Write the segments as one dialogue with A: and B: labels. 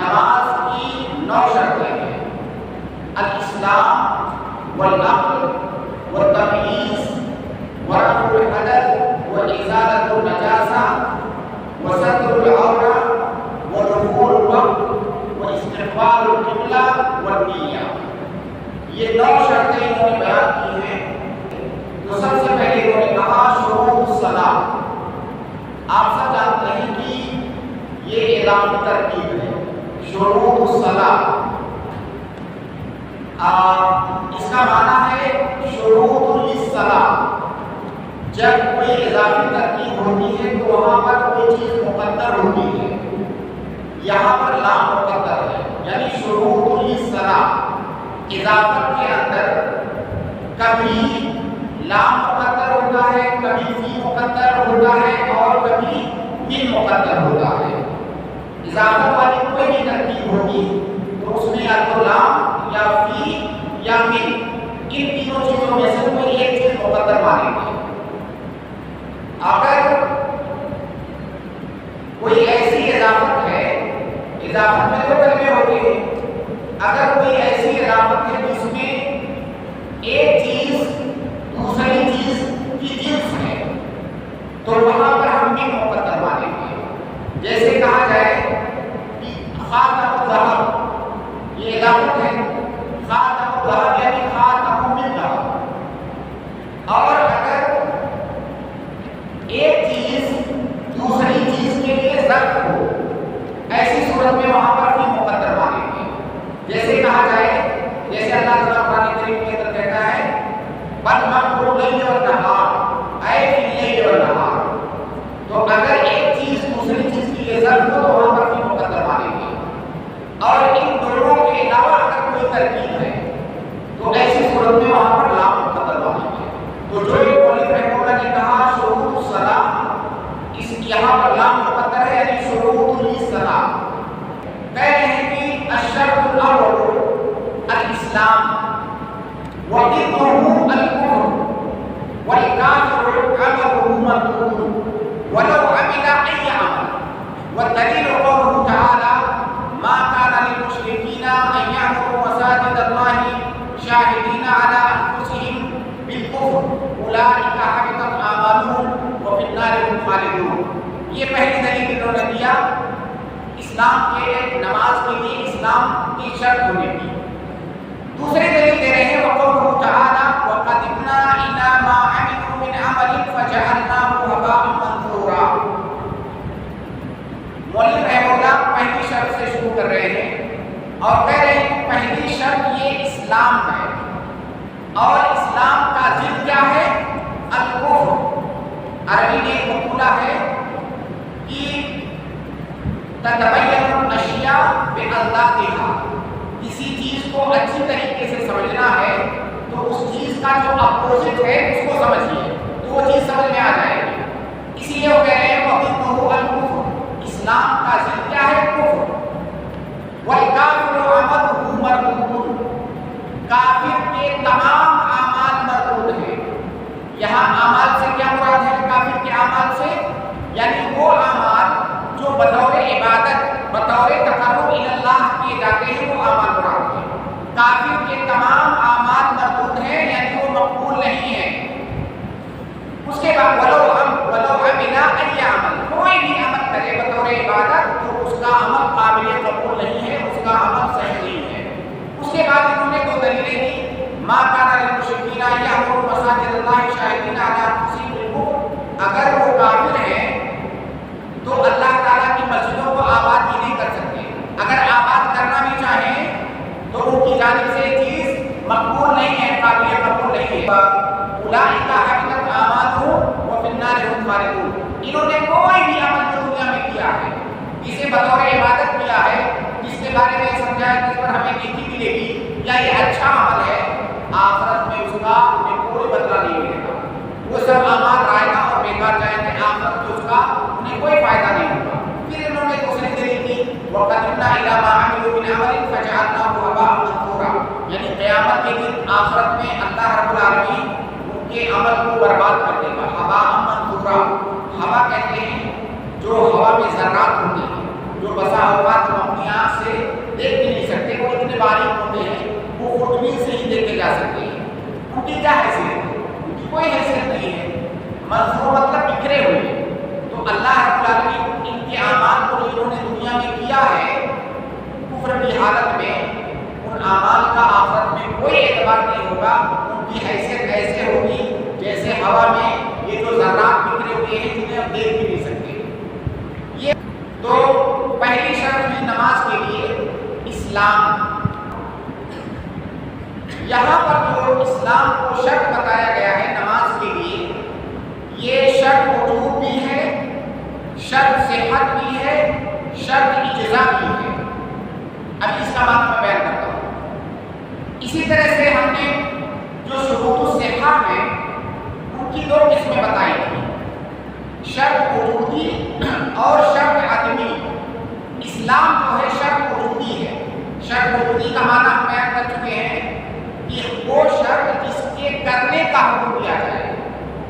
A: نماز کی 9 شرطیں ہیں: الاسلام والعقل والتمییز ورفع الحدث وازالۃ النجاسہ وستر العورہ ودخول الوقت واستقبال القبلہ والنیہ۔ یہ 9 شرطیں انہوں نے بیان کی ہیں۔ تو سب سے پہلے انہوں نے کہا شروط الصلاۃ۔ آپ سب جانتے ہیں کہ یہ اضافی ترکیب ہے، شروط الصلاۃ۔ اس کا معنی ہے شروط للصلاۃ۔ جب کوئی اضافی ترکیب ہوتی ہے تو وہاں پر کوئی چیز مقدر ہوتی ہے، یہاں پر لام مقدر ہے، یعنی شروط للصلاۃ۔ اضافت کے اندر کبھی لام مقدر ہوتا ہے، کبھی فی مقدر ہوتا ہے اور کبھی من مقدر ہوتا ہے۔ اضافت والی کوئی بھی ترکیب ہوگی تو اس میں یا تو لام یا فی یا من، ان تینوں چیزوں میں سے کوئی ایک چیز مقدر مانیں گے۔ اگر کوئی ایسی اضافت ہے، اضافت میں دو کلمے ہوتے ہیں، اگر کوئی ایسی اضافت ہے جس میں ایک چیز دوسری چیز کی جنس ہے تو وہاں پر ہم من مقدر مانیں گے۔ جیسے کہا جائے کہ خاتم الذهب، یہ اضافت ہے، خاتم الذهب یعنی خاتم من ذهب۔ اور اگر ایک چیز دوسری چیز کے لیے ظرف ہو، ایسی صورت میں وہاں پر بھی مقدر مانیں گے۔ جیسے کہا جائے، جیسے اللہ تعالیٰ قرآن کریم کے اندر کہتا ہے وَالْمَغْرِبُ اللَّيْلِ وَالنَّهَارِ، اے فِي اللَّيْلِ وَالنَّهَارِ۔ تو اگر ایک چیز دوسری چیز کے لیے ظرف ہو تو وہاں پر بھی مقدر مانیں گے۔ اور ان دونوں کے علاوہ اگر کوئی ترکیب ہے تو ایسی صورت میں وہاں پر لام مقدر مانیں گے۔ تو جو یہ مولوی رحمہ اللہ نے کہا شروط الصلاۃ، اس یہاں پر لام مقدر ہے، یعنی شروط للصلاۃ۔ کہہ رہے ہیں کہ الشرط الاول الاسلام وضدہ الکفر والکافر عمله مردود ولو عمل اي عمل، والدلیل قوله تعالی ما كان للمشركين ان يعمروا مساجد الله شاهدين على انفسهم بالکفر اولئک حبطت اعمالهم وفی النار هم خالدون۔ یہ پہلی دلیل انہوں نے دیا اسلام کے نماز کے لیے اسلام کی شرط ہونے کی۔ دوسری دلیل دے رہے ہیں وقوله تعالی وقدمنا الى ما عملوا من عمل فجعلناه هباء منثورا۔ مولوی رحمہ اللہ پہلی شرط سے شروع کر رہے ہیں اور کہہ رہے ہیں کہ پہلی شرط یہ اسلام ہے، اور اسلام کا ضد کیا ہے؟ الکفر۔ عربی میں ایک مقولہ ہے کہ تتبین الاشیاء باضدادها، کسی چیز کو اچھی طریقے سے سمجھنا ہے تو اس چیز کا جو اپوزٹ ہے اس کو سمجھیے تو وہ چیز سمجھ میں آ جائے گی۔ اسی لیے وہ کہہ رہے ہیں وضدہ الکفر، اسلام کا ضد کیا ہے؟ کفر۔ والکافر عمله مردود، کافر کے تمام اعمال مردود ہیں۔ یہاں اعمال سے کیا مراد ہے؟ کافر کے اعمال سے یعنی وہ اعمال جو بطور عبادت بطور تقرب الی اللہ کیے جاتے ہیں وہ اعمال مراد ہیں۔ کافر کے تمام اعمال مردود ہیں یعنی وہ مقبول نہیں ہیں۔ اس کے بعد ولو عمل ای عمل، کوئی بھی عمل کرے بطور عبادت تو اس کا عمل قابل قبول نہیں ہے، اس کا عمل صحیح نہیں ہے۔ اس کے بعد انہوں نے 2 دلیلیں دی ما کان للمشرکین ان یعمروا مساجد اللہ شاہدین علی انفسہم بالکفر۔ اگر وہ کافر ہیں تو اللہ تعالیٰ کی مسجدوں کو آباد ہی نہیں کر سکتے، اگر آباد کرنا بھی چاہیں تو ان کی جانب سے یہ چیز مقبول نہیں ہے، قابل قبول نہیں ہے۔ اولئک حبطت اعمالهم وفی النار هم خالدون۔ انہوں نے کوئی بھی عمل جو دنیا میں کیا ہے، جسے بطور عبادت کیا ہے، جس کے بارے میں سمجھایا کہ اس پر ہمیں نیکی ملے گی یا یہ اچھا عمل ہے، آخرت میں اس کا انہیں کوئی بدلہ نہیں ملے گا۔ وہ سب اعمال رائگاں اور بیکار جائیں گے، آخرت میں اس کا انہیں کوئی فائدہ نہیں ہوگا۔ پھر انہوں نے دوسری دلیل دی وقدمنا الی ما عملوا من عمل فجعلناه هباء منثورا، یعنی قیامت کے دن آخرت میں اللہ رب العالمین ان کے عمل کو برباد کر دے گا۔ ہباء منثورا، ہوا کہتے ہیں جو ہوا میں ذرات ہوتے ہیں، جو بسا اوقات ہم اپنی آنکھ آنکھ سے دیکھ بھی نہیں سکتے، وہ اتنے باریک ہوتے ہیں، وہ خوردبین سے ہی دیکھے جا سکتے ہیں۔ ان کی کیا حیثیت ہے؟ ان کی کوئی حیثیت نہیں ہے، منظور مطلب بکھرے ہوئے۔ تو اللہ رب العالمین ان کے اعمال کو جو انہوں نے دنیا میں کیا ہے کفر کی حالت میں، ان اعمال کا آخرت میں کوئی اعتبار نہیں ہوگا۔ ان کی حیثیت ایسے ہوگی جیسے ہوا میں یہ جو ذرات بکھرے ہوئے ہیں جنہیں ہم دیکھ بھی نہیں سکتے۔ یہ تو پہلی شرط ہے نماز کے لیے اسلام۔ یہاں پر جو اسلام کو شرط بتایا گیا ہے نماز کے لیے، یہ شرط وجوب بھی ہے، شرط صحت بھی ہے، شرط اجزاء بھی ہے۔ اب اس کا معنی میں بیان کرتا ہوں۔ اسی طرح سے ہم نے جو شروط الصحہ ہیں ان کی دو قسمیں بتائی تھی، شرط وجودی اور شرط عدمی۔ اسلام جو ہے شرط وجودی ہے۔ شرط وجودی کا معنی ہم بیان کر چکے ہیں کہ وہ شرط جس کے کرنے کا حکم دیا جائے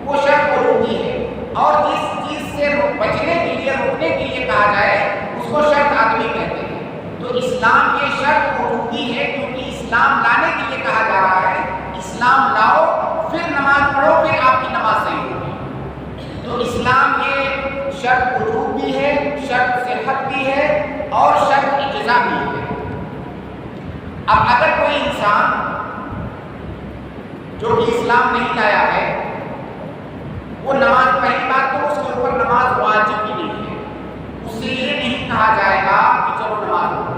A: وہ شرط وجودی ہے، اور جس چیز سے بچنے کے لیے رکنے کے لیے کہا جائے اس کو شرط عدمی کہتے ہیں۔ تو اسلام یہ شرط وجودی ہے کیونکہ اسلام لانے کے لیے کہا جا رہا ہے، اسلام لاؤ پھر نماز پڑھو پھر آپ کی نماز صحیح ہوگی۔ تو اسلام یہ شرط وجود بھی ہے، شرط صحت بھی ہے اور شرط اجزاء بھی ہے۔ اب اگر کوئی انسان جو کہ اسلام نہیں لایا ہے وہ نماز، پہلی بات تو اس کے اوپر نماز واجب ہی نہیں ہے، اس سے یہ نہیں کہا جائے گا کہ چلو نماز پڑھو،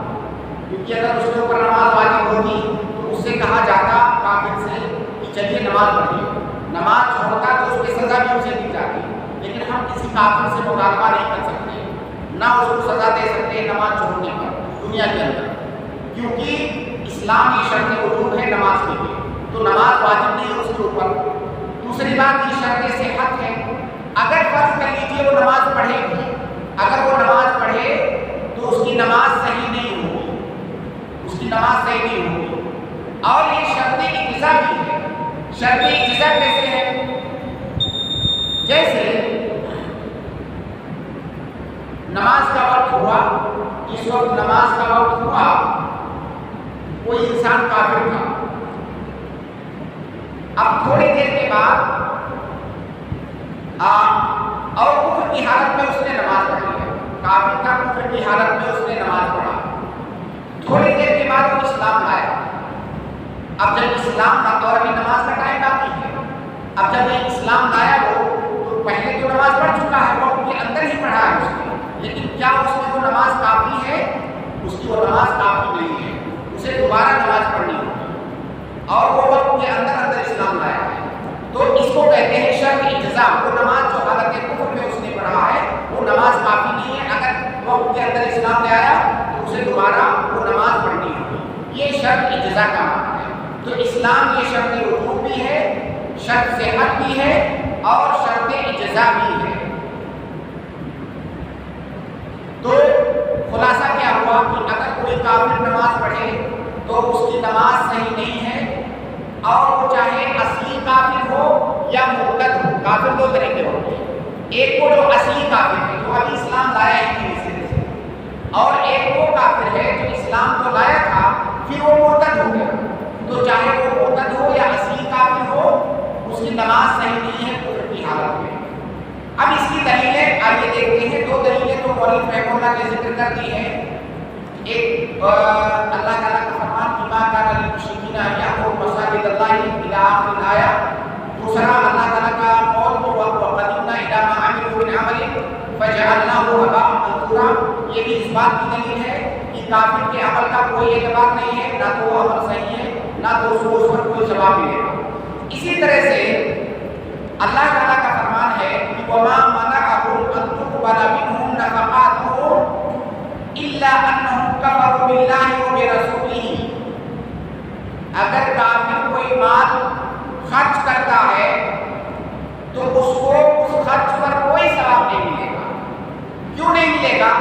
A: کیونکہ اگر اس کے اوپر نماز واجب ہوتی تو اس سے کہا جاتا کافر سے کہ چلیے نماز پڑھیے، نماز چھوڑتا تو اس کی سزا بھی اسے دی جاتی۔ لیکن ہم کسی کافر سے مطالبہ نہیں کر سکتے، نہ اس کو سزا دے سکتے نماز چھوڑنے پر دنیا کے اندر، کیونکہ اسلام یہ شرط وجود ہے نماز کے لیے، تو نماز واجب نہیں ہے اس کے اوپر۔ دوسری بات یہ شرط صحت ہے، اگر فرض کر لیجیے وہ نماز پڑھے گی، اگر وہ نماز پڑھے تو اس کی نماز صحیح نہیں ہوگی، اس کی نماز صحیح نہیں ہوگی۔ اور یہ شرط اجزاء بھی ہے۔ شرط اجزاء کیسے ہے؟ جیسے نماز کا وقت ہوا، اس وقت نماز کا وقت ہوا، کوئی انسان کافر تھا، اب تھوڑی دیر کے بعد اور کفر کی حالت میں اس نے نماز پڑھی ہے، کافر تھا کفر کی حالت میں اس نے نماز پڑھا، تھوڑی دیر کے بعد وہ اسلام لایا۔ اب جب اسلام کا دور میں نماز کا ٹائم باقی ہے، اب جب یہ اسلام لایا ہو تو پہلے تو نماز پڑھ چکا ہے، وقت کے اندر ہی پڑھا ہے اس نے، لیکن کیا اس میں وہ نماز کافی ہے؟ اس کی وہ نماز کافی نہیں ہے، اسے دوبارہ نماز پڑھنی ہوگی، اور وہ وقت کے اندر اسلام لایا ہے۔ تو اس کو کہتے ہیں شرط اجزاء۔ وہ نماز جو حالت کفر میں اس نے پڑھا ہے وہ نماز کافی نہیں ہے، اگر وقت کے اندر اسلام لے آیا تو اسے دوبارہ وہ نماز پڑھنی ہوگی، یہ شرط اجزاء کا معنی ہے۔ تو اسلام یہ شرط وجوب بھی ہے، شرط صحت بھی ہے اور شرط اجزاء بھی ہے۔ تو خلاصہ کیا ہوا کہ اگر کوئی کافر نماز پڑھے تو اس کی نماز صحیح نہیں ہے، اور وہ چاہے اصلی کافر ہو یا مرتد ہو۔ کافر دو طریقے ہوتے ہیں، ایک وہ جو اصلی کافر ہے جو ابھی اسلام لایا ہی نہیں سرے سے، اور ایک وہ کافر ہے جو اسلام تو لایا تھا پھر وہ مرتد ہو گیا۔ تو چاہے وہ مرتد ہو یا اصلی کافر ہو اس کی نماز صحیح نہیں ہے کفر کی حالت میں۔ اب اس کی دلیلیں آئیے دیکھتے ہیں، دو دلیلیں تو مولوی رحمہ اللہ نے ذکر کر دی ہیں۔ ایک اللہ تعالیٰ کا فرمان کہ ما کان للمشرکین ان یعمروا مساجد اللہ الی آخر الآیہ، دوسرا اللہ تعالیٰ کا قول تو وقدمنا الی ما عملوا من عمل فجعلناہ ہباء منثورا، یہ بھی اس بات کی دلیل ہے کہ کافر کے عمل کا کوئی اعتبار نہیں ہے، نہ تو وہ عمل صحیح ہے نہ تو اس پر کوئی ثواب ملے گا۔ اسی طرح سے اللہ تعالیٰ کا فرمان ہے کہ وما منعهم ان تقبل منهم نفقاتهم الا انهم كفروا بالله وبرسوله، اگر کافر کوئی مال خرچ کرتا ہے تو اس کو اس خرچ پر کوئی ثواب نہیں ملے گا۔ کیوں نہیں ملے گا؟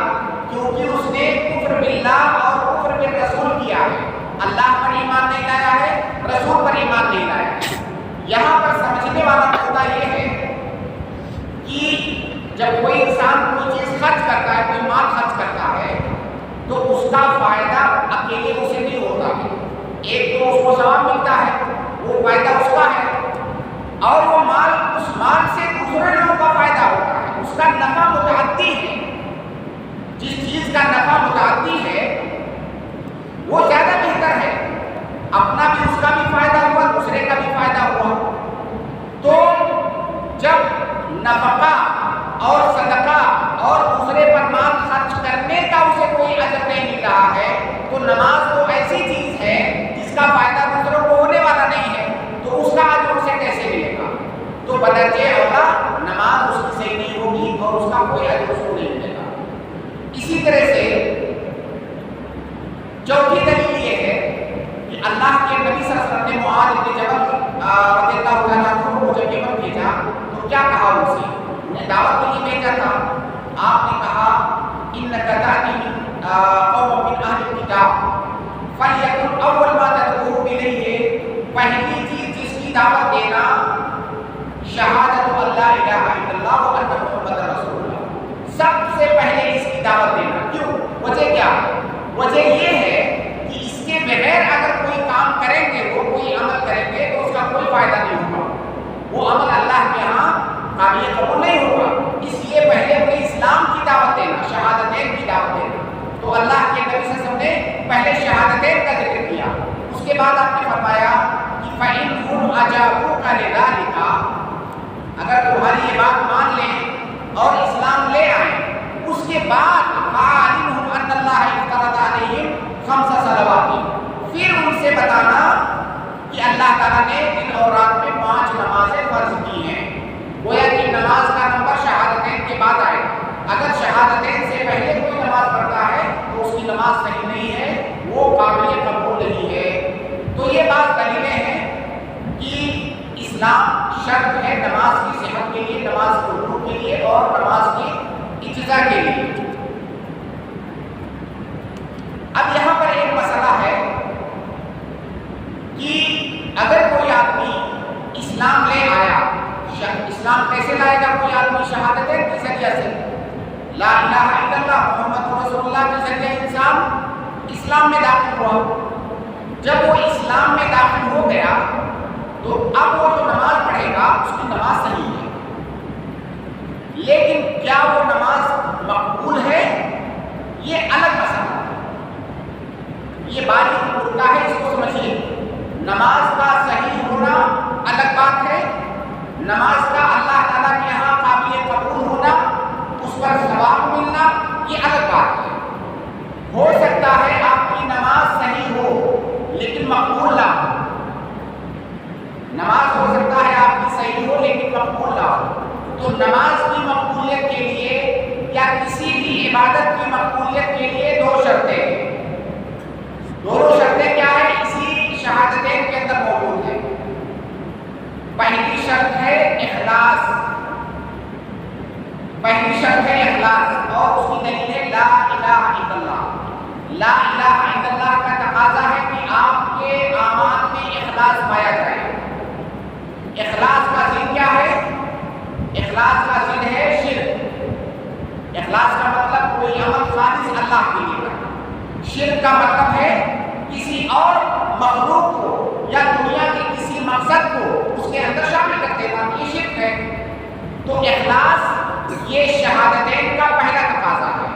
A: کیونکہ اس نے کفر باللہ اور کفر بالرسول کیا ہے، اللہ پر ایمان نہیں لایا ہے، رسول پر ایمان نہیں لایا ہے۔ یہاں پر سمجھنے والا نقطہ یہ ہے کہ جب کوئی انسان کوئی چیز خرچ کرتا ہے، کوئی مال خرچ کرتا ہے تو اس کا فائدہ اکیلے اسے نہیں ہوتا ہے، ایک تو اس کو ثواب ملتا ہے، وہ فائدہ اس کا ہے، اور وہ مال، اس مال سے دوسرے لوگوں کا فائدہ ہوتا ہے، اس کا نفع متعدی ہے۔ جس چیز کا نفع متعدی ہے وہ زیادہ بہتر ہے، اپنا بھی، اس کا بھی فائدہ ہوا، دوسرے کا بھی فائدہ ہوا۔ تو جب نفقہ اور صدقہ اور دوسرے پر مال خرچ کرنے کا اسے کوئی اجر نہیں مل رہا ہے، تو نماز تو ایسی چیز ہے جس کا فائدہ دوسروں کو ہونے والا نہیں ہے، تو اس کا اجر اسے کیسے ملے گا؟ تو بدرجہ اولا نماز اس کی صحیح نہیں ہوگی اور اس کا کوئی اجر اس کو نہیں ملے گا۔ اسی طرح سے چوتھی دلیل یہ ہے کہ اللہ کے نبی صلی اللہ علیہ وسلم نے معاذ بن جبل رضی اللہ تعالیٰ عنہ کو جب یمن بھیجا تو کیا کہا اسے؟ انہیں دعوت کے لیے بھیجا تھا، آپ نے کہا انک تأتی قوم من اہل الکتاب فلیکن اول ما تدعوهم الیہ، پہلی چیز جس کی دعوت دینا شہادت اللہ الہ الا اللہ و ان محمد رسول اللہ، سب سے پہلے اس کی دعوت دینا۔ کیوں؟ وجہ کیا؟ وجہ یہ ہے کہ اس کے بغیر اگر کوئی کام کریں گے، وہ کوئی عمل کریں گے تو اس کا کوئی فائدہ نہیں ہوگا، وہ عمل اللہ کے ہاں قابل قبول نہیں ہوگا۔ اس لیے پہلے انہیں اسلام کی دعوت دینا، شہادتین کی دعوت دینا۔ تو اللہ کے نبی صلی اللہ علیہ وسلم نے پہلے شہادتین کا ذکر کیا، اس کے بعد آپ نے فرمایا کہ فَإِنْهُمْ أَجَابُوكَ لِذَلِكَ، اگر تمہاری یہ بات مان لیں اور اسلام لے آئیں، اس کے بعد فَعَلِمْهُمْ أَنَّ اللَّهَ افْتَرَضَ عَلَيْهِمْ 5 صلوات، پھر ان سے بتانا کہ اللہ تعالیٰ نے دن اور رات میں 5 نمازیں فرض کی ہیں۔ گویا کہ نماز کا نمبر شہادتین کے بعد آئے، اگر شہادتین سے پہلے کوئی نماز پڑھتا ہے تو اس کی نماز صحیح نہیں ہے، وہ قابل قبول نہیں ہے۔ تو یہ بات دلیلیں ہیں کہ اسلام شرط ہے نماز کی صحت کے لیے، نماز کے وضو کے لیے اور نماز کی اجزا کے لیے۔ اب یہاں پر ایک مسئلہ ہے کہ اگر کوئی آدمی اسلام لے آیا، اسلام کیسے لائے گا کوئی آدمی؟ شہادتین کے ذریعے سے، لا الہ الا اللہ محمد رسول اللہ کے ذریعے انسان اسلام میں داخل ہوا۔ جب وہ اسلام میں داخل ہو گیا تو اب وہ جو نماز پڑھے گا اس کی نماز صحیح ہے، لیکن کیا وہ نماز مقبول ہے یہ الگ مسئلہ ہے، یہ باریک نکتہ ہے، اس کو سمجھیے۔ نماز کا صحیح ہونا الگ بات ہے، نماز کا اللہ تعالیٰ کے یہاں قابل قبول ہونا، اس پر ثواب ملنا، یہ الگ بات ہے۔ ہو سکتا ہے آپ کی نماز صحیح ہو لیکن مقبول نہ ہو، نماز ہو سکتا ہے آپ کی صحیح ہو لیکن مقبول نہ ہو۔ تو نماز کی مقبولیت کے لیے یا کسی بھی عبادت کی مقبولیت کے لیے 2 شرطیں، دونوں شرطیں کیا ہے؟ اسی شہادتین کے اندر موجود ہے۔ پہلی شرط ہے اخلاص، پہلی شرط ہے اخلاص، اور اس کی دلیل ہے لا الہ الا اللہ۔ لا الہ الا اللہ کا تقاضا ہے کہ آپ کے اعمال میں اخلاص پایا جائے۔ اخلاص کا ضد کیا ہے؟ اخلاص کا ضد ہے شرک۔ اخلاص کا مطلب کوئی عمل خالص اللہ کے لیے کرنا، شرک کا مطلب ہے کسی اور مخلوق کو یا دنیا کے کسی مقصد کو اس کے اندر شامل کر دینا، یہ شرک ہے۔ تو اخلاص یہ شہادتین کا پہلا تقاضا ہے،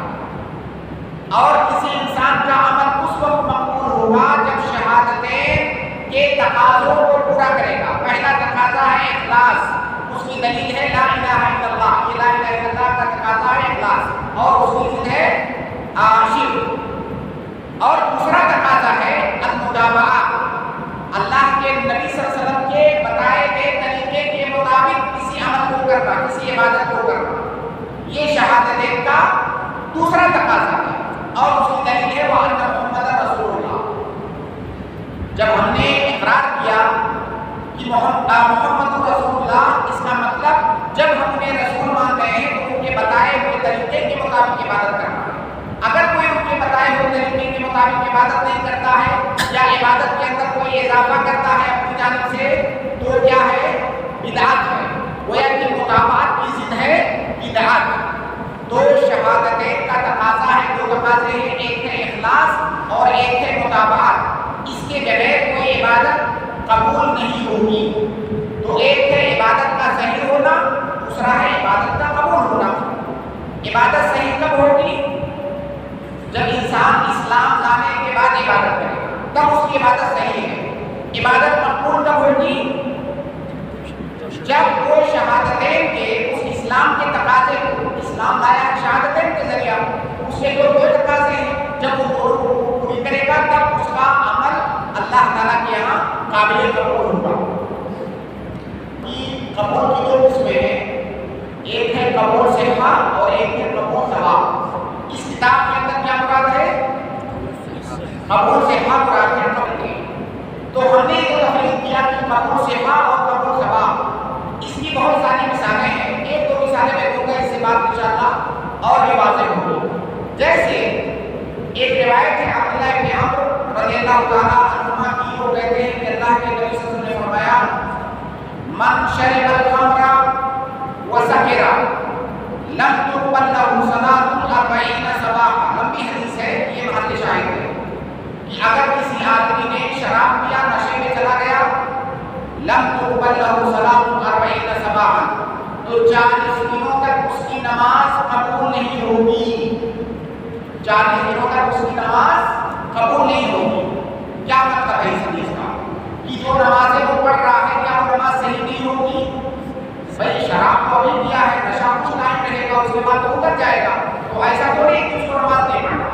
A: اور کسی انسان کا عمل اس وقت مقبول ہوگا جب شہادتین کے تقاضوں کو پورا کرے گا۔ پہلا تقاضا ہے اخلاص، اس کی دلیل ہے لا الہ الا اللہ، یہ لا الہ الا اللہ کا تقاضا ہے اخلاص، اور اس کی ضد ہے شرک۔ اور دوسرا تقاضا ہے المتابعہ، اللہ کے نبی صلی اللہ علیہ وسلم کے بتائے گئے طریقے کے مطابق کسی عمل کو کرنا، کسی عبادت کو کرنا، یہ شہادتین کا دوسرا تقاضا ہے، اور اس کی دلیل ہے وَأَنَّ مُحَمَّدًا رسول اللہ۔ جب ہم نے اقرار کیا کہ محمد رسول اللہ، اس کا مطلب جب ہم انہیں رسول مان رہے ہیں تو ان کے بتائے ہوئے طریقے کے مطابق عبادت کرنا ہے۔ اگر کوئی ان کے بتائے ہوئے طریقے کے مطابق عبادت نہیں کرتا ہے یا عبادت کے اندر کوئی اضافہ کرتا ہے اپنی جانب سے، تو کیا ہے؟ بدعت ہے، گویا کہ مطابعت کی ضد ہے بدعت۔ تو شہادتین کا تقاضا ہے، 2 تقاضے ہیں، ایک ہے اخلاص اور ایک ہے متابعت، اس کے بغیر کوئی عبادت قبول نہیں ہوگی۔ تو ایک ہے عبادت کا صحیح ہونا، دوسرا ہے عبادت کا قبول ہونا۔ عبادت صحیح کب ہوگی؟ جب انسان اسلام لانے کے بعد عبادت کرے تب اس کی عبادت صحیح ہے۔ عبادت مقبول کب ہوگی؟ جب وہ شہادتین کے اس اسلام کے تقاضے کو، اسلام لایا ہے شہادتین کے ذریعہ، اس کے جو تقاضے ہیں جب وہ پوری کرے گا تب اس کا عمل اللہ تعالیٰ کے یہاں قابل قبول ہوگا۔ قبول کی دو قسمیں ہیں، ایک ہے قبول صحہ اور ایک ہے قبول ثواب۔ اس کتاب کے اندر کیا مراد ہے؟ قبول صحہ مراد ہے قبول کی۔ تو ہم نے جو تفریق کیا کہ قبول صحہ اور قبول ثواب، اس کی بہت ساری مثالیں ہیں۔ ایک دو مثالیں میں دوں گا، اس سے بات انشاءاللہ اور بھی واضح ہوگی۔ جیسے ایک روایت ہے عبداللہ ابن عمرو رضی اللہ تعالیٰ عنہما کی، وہ کہتے ہیں کہ اللہ کے نبی صلی اللہ علیہ وسلم نے فرمایا من شرب الخمر وسکر لم تقبل له صلاۃ 40 صباحا۔ لمبی حدیث ہے، یہ محل شاہد ہے کہ اگر کسی آدمی نے شراب پیا، نشے میں چلا گیا، لم تقبل له صلاۃ 40 صباحا، تو 40 دنوں تک اس کی نماز قبول نہیں ہوگی۔ 40 دنوں تک اس کی نماز قبول نہیں ہوگی۔ کیا مطلب ہے اس حدیث کا؟ کہ جو نمازیں وہ پڑھ رہا ہے کیا وہ نماز صحیح نہیں ہوگی؟ بھائی شراب کو بھی کیا ہے، نشہ کچھ ٹائم رہے گا، اس کے بعد وہ اتر جائے گا، تو ایسا تھوڑی ہے کہ اس کو نماز نہیں پڑھنا۔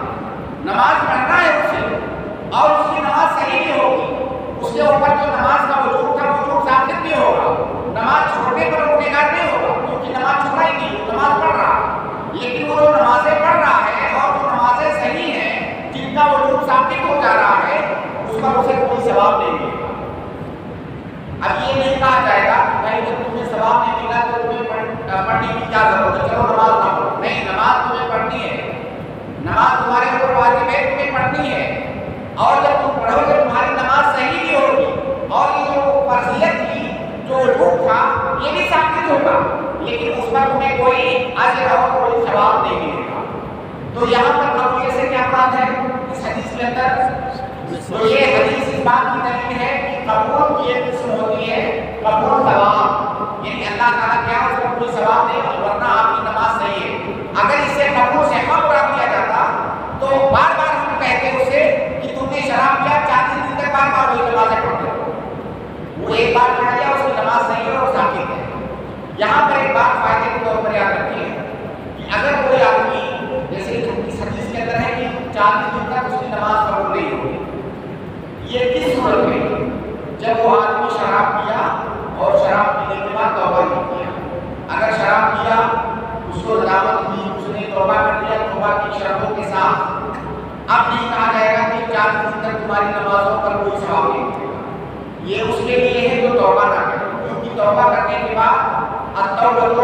A: نماز پڑھنا ہے اسے، اور اس کی نماز صحیح نہیں ہوگی۔ اس کے اوپر جو نماز کا وجوب تھا وجوب ثابت نہیں ہوگا، نماز چھوڑنے پر وہ گناہ نہیں ہوگا، کیونکہ نماز چھوڑا ہی نہیں، نماز پڑھ رہا ہے۔ لیکن وہ جو نمازیں پڑھ رہا ہے اور جو نمازیں صحیح ہیں جن کا وجوب ثابت ہو جا رہا ہے، اس پر اسے کوئی ثواب نہیں ملے گا۔ اب یہ نہیں کہا جائے گا کہ بھائی جب تمہیں ثواب نہیں ملا تو تمہیں پڑھنے کی کیا ضرورت ہے، چلو نماز نہ پڑھو۔ نہیں، نماز تمہیں پڑھنی ہے، نماز تمہارے اوپر واجب ہے، تمہیں پڑھنی ہے۔ اور جب تم پڑھو گے تمہاری نماز صحیح بھی ہوگی، اور یہ جو فرضیت تھی، جو وجوب تھا، یہ بھی ثابت ہوگا، لیکن اس پر تمہیں کوئی اجر اور کوئی ثواب نہیں ملے گا۔ تو یہاں پر قبولیت سے کیا مراد ہے اس حدیث کے اندر؟ تو یہ حدیث اس بات کی دلیل ہے کہ قبول کی ایک قسم ہوتی ہے قبول ثواب، یعنی اللہ تعالیٰ کیا اس کو کوئی ثواب دے گا، ورنہ آپ کی نماز صحیح ہے۔ اگر اس سے قبول سے ہم مراد دیا جاتا تو بار بار ہم کہتے اسے کہ تم نے شراب پیا، 40 دن تک بار بار وہی نمازیں پڑھتے ہو۔ وہ ایک بار پڑھ لیا، اس کی نماز صحیح ہے اور ثابت ہے۔ یہاں پر ایک بات فائدے کے طور پر یاد رکھیے کہ اگر کوئی آدمی، جیسے اس حدیث کے اندر ہے کہ 40 دن تک اس کی نماز قبول نہیں ہوگی، یہ کس صورت میں؟ جب وہ آدمی شراب پیا اور شراب پینے کے بعد توبہ نہیں کیا۔ اگر شراب پیا، اس کو ندامت ہوئی، اس نے توبہ کر لیا توبہ کی شرطوں کے ساتھ، اب نہیں کہا جائے گا کہ 40 دن تک تمہاری نمازوں پر کوئی ثواب نہیں ملے گا۔ یہ اس کے لیے ہے جو توبہ نہ کرے، کیونکہ توبہ کرنے کے بعد التوبۃ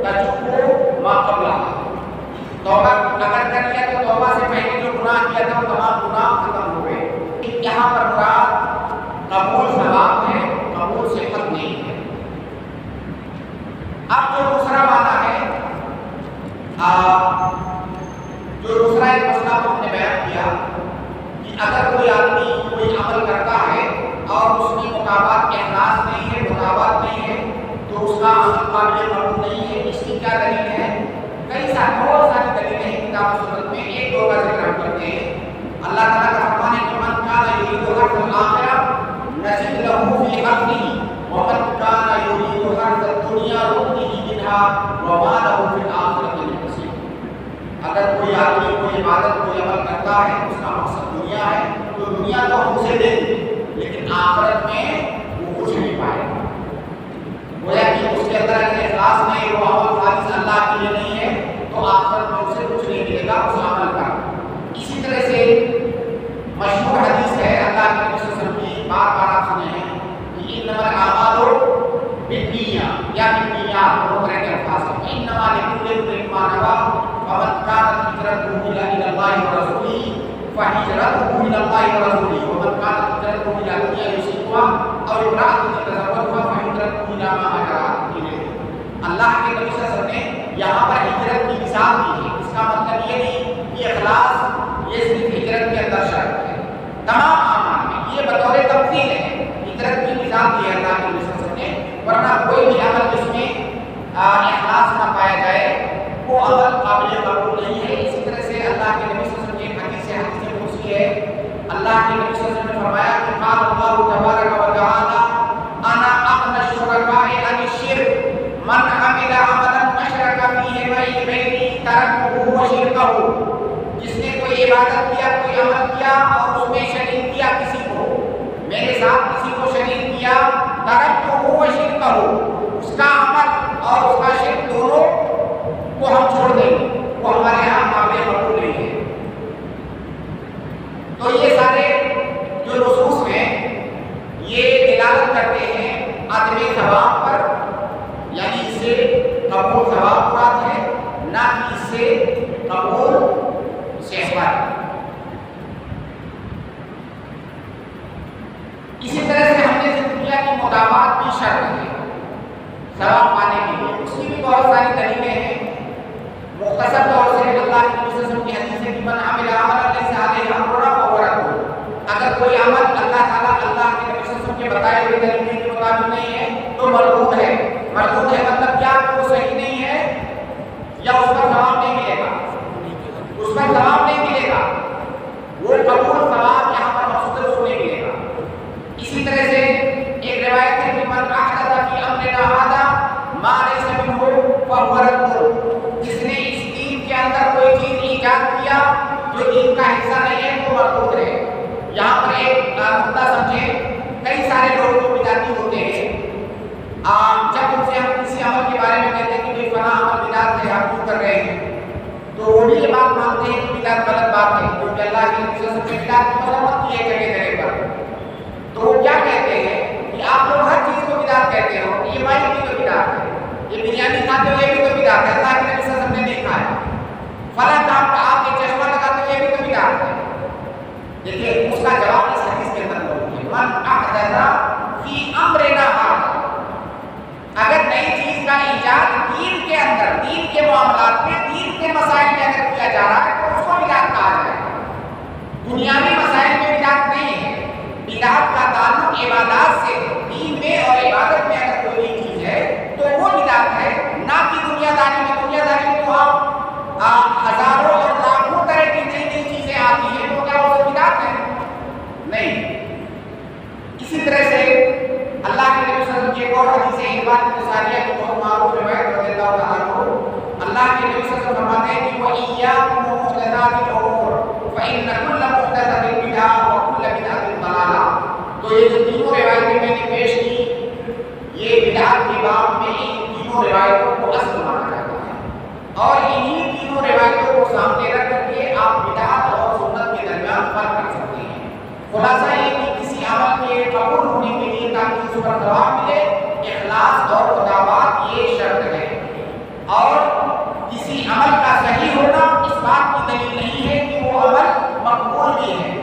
A: تجب ما قبلہا، توبہ اگر کر لیا تو توبہ سے پہلے جو گناہ کیا تھا وہ تمام گناہ ختم ہو گئے۔ یہاں پر مراد قبول ثواب ہے، قبول صحت نہیں ہے۔ اب جو دوسرا معنی ہے، جو دوسرا ایک مسئلہ ہم نے بیان کیا کہ اگر کوئی آدمی کوئی عمل کرتا ہے اور اس کی مطابقت اخلاص نہیں ہے، مطابقت نہیں ہے، تو اس کا عمل قابل قبول نہیں ہے۔ اس کی کیا دلیل ہے؟ کئی ساری بہت ساری دلیلیں ہیں کتاب و سنت میں، ایک دو کا ذکر ہم کرتے ہیں۔ اللہ تعالیٰ کا فرمان ہے کہ من کان یرید حرث الآخرہ نزد له فی حرثہ ومن کان یرید حرث الدنیا نؤتہ منہا وما لہ فی الآخرۃ من نصیب۔ اگر کوئی آدمی کوئی عبادت کوئی عمل کرتا ہے، اس کا مقصد دنیا ہے، تو دنیا تو ہم اسے دیں گے، لیکن آخرت میں وہ کچھ نہیں پائے گا۔ گویا کہ اس کے اندر اگر اخلاص نہیں، وہ عمل خالص اللہ کے لیے نہیں ہے، تو آخرت میں اسے کچھ نہیں ملے گا اس عمل کا۔ اسی طرح سے مشہور حدیث ہے اللہ کے نبی صلی اللہ علیہ وسلم کی، بار بار آپ سنے ہیں کہ انما الاعمال بالنیات یا بالنیات، دونوں طرح کے الفاظ ہیں۔ انما لکل امرئ ما نوى فمن كانت هجرته الى الله ورسوله فهجرته الى الله ورسوله ومن كانت هجرته الى دنيا يصيبها او امرأة يتزوجها فهجرته الى ما هاجر اليه۔ اللہ کے نبی صلی اللہ علیہ وسلم نے یہاں پر ہجرت کی مثال دی ہے۔ اس کا مطلب یہ نہیں کہ اخلاص یہ صرف ہجرت تمام اعمال میں یہ بطور تفصیل ہے، فطرت کی مثال دی ہے اللہ کے نبی صلی اللہ علیہ وسلم نے، ورنہ کوئی بھی عمل جس میں اخلاص نہ پایا جائے وہ عمل قابل قبول نہیں ہے۔ اسی طرح سے اللہ کے نبی صلی اللہ علیہ وسلم کی ایک حدیث قدسی ہے، اللہ کے نبی صلی اللہ علیہ وسلم نے فرمایا کہ قال اللہ تبارک و تعالی انا اغنى الشركاء عن الشرك من عمل عملا اشرك فيه معي غيري تركته وشركه، جس نے کوئی عبادت کیا، کوئی عمل کیا اور اس میں شریک کیا کسی کو، میرے ساتھ کسی کو شریک کیا، ترکته وشركه، اس کا عمل اور اس کا شرک دونوں کو ہم چھوڑ دیں گے، وہ ہمارے یہاں قابل قبول نہیں ہے۔ تو یہ سارے جو نصوص ہیں یہ دلالت کرتے ہیں عدم ثواب پر، یعنی اس سے قبول ثواب مراد ہے، نہ کہ اس سے قبول صحت۔ اسی طرح سے ہم نے ذکر کیا کہ مداوات بھی شرط ہے ثواب پانے کے لیے، اس کی بھی بہت ساری دلیلیں ہیں۔ مختصر طور سے اللہ کے نبی صلی اللہ علیہ وسلم کی حدیث ہے کہ من عمل عملا لیس علیہ امرنا فہو رد، اگر کوئی عمل اللہ تعالیٰ اللہ کے نبی صلی اللہ علیہ وسلم کے بتائے ہوئے طریقے کے مطابق نہیں ہے تو مردود ہے۔ مردود ہے مطلب کیا؟ وہ صحیح نہیں ہے یا اس پر ثواب نہیں ملے گا، اس پر ثواب نہیں ملے گا، وہ قبول ثواب یہاں پر مقصود ہے، اس کو نہیں ملے گا۔ اسی طرح سے ایک روایت ہے کہ من احدث فی امرنا ھذا ما لیس منہ فہو رد، جس نے اس دین کے اندر کوئی چیز ایجاد کیا جو دین کا حصہ نہیں ہے وہ مردود ہے۔ یہاں پر ایک نقطہ سمجھیں، کئی سارے لوگ جو بدعتی ہوتے ہیں، جب ان سے ہم کسی عمل کے بارے میں کہتے ہیں کہ بھائی فلاں عمل بدعت ہے، ہم کیوں کر رہے ہیں، تو وہ بھی یہ بات مانتے ہیں کہ بدعت غلط بات ہے، کیونکہ اللہ کے نبی صلی اللہ علیہ وسلم نے بدعت کی مذمت کی ہے جگہ جگہ پر۔ تو وہ کیا کہتے ہیں کہ آپ لوگ ہر چیز کو بدعت کہتے ہو، یہ مائی بھی تو بدعت ہے، یہ بریانی کھاتے ہو یہ بھی تو بدعت ہے، اللہ کے نبی صلی اللہ علیہ وسلم نے نہیں کھایا، فلاں کام کا آپ یہ چشمہ لگاتے ہو یہ بھی تو بدعت ہے۔ دیکھیے اس کا جواب اس حدیث کے اندر موجود ہے، من احدث فی امرنا ھذا، اگر نئی چیز کا ایجاد دین کے اندر، دین کے معاملات میں، دین کے مسائل میں اگر کیا جا رہا ہے تو اس کو بدعت کہا جائے گا۔ دنیاوی مسائل میں بدعت نہیں ہے، بدعت کا تعلق عبادات سے، دین میں اور عبادت میں اگر کوئی نئی چیز ہے تو وہ بدعت ہے، نہ کہ دنیا داری میں۔ دنیا داری میں تو آپ ہزاروں اور لاکھوں طرح کی نئی نئی چیزیں آتی ہیں تو کیا وہ بدعت ہے؟ نہیں۔ اسی طرح سے اللہ کے نبی صلی اللہ علیہ وسلم کی ایک اور حدیث ہے، عباد بن ساریہ کی بہت معروف روایت رضی اللہ تعالیٰ عنہ، اللہ کے نبی صلی اللہ علیہ وسلم فرماتے ہیں کہ وَإِيَّاكُمْ وَمُحْدَثَاتِ الْأُمُورِ فَإِنَّ كُلَّ مُحْدَثَةٍ بِدْعَةٌ وَكُلَّ بِدْعَةٍ ضَلَالَةٌ۔ تو یہ جو تینوں روایتیں میں نے پیش کی، یہ بدعت کے باب میں ان تینوں روایتوں کو اصل مانا جاتا ہے، اور انہی تینوں روایتوں کو سامنے رکھ کر کے آپ بدعت اور سنت کے درمیان فرق کر سکتے ہیں۔ خلاصہ یہ کہ کسی عمل کے قبول ہونے کے لیے تاکہ اس پر ثواب ملے، اخلاص اور مداوات یہ شرط ہے، اور کسی عمل کا صحیح ہونا اس بات کی دلیل نہیں ہے کہ وہ عمل مقبول بھی ہے۔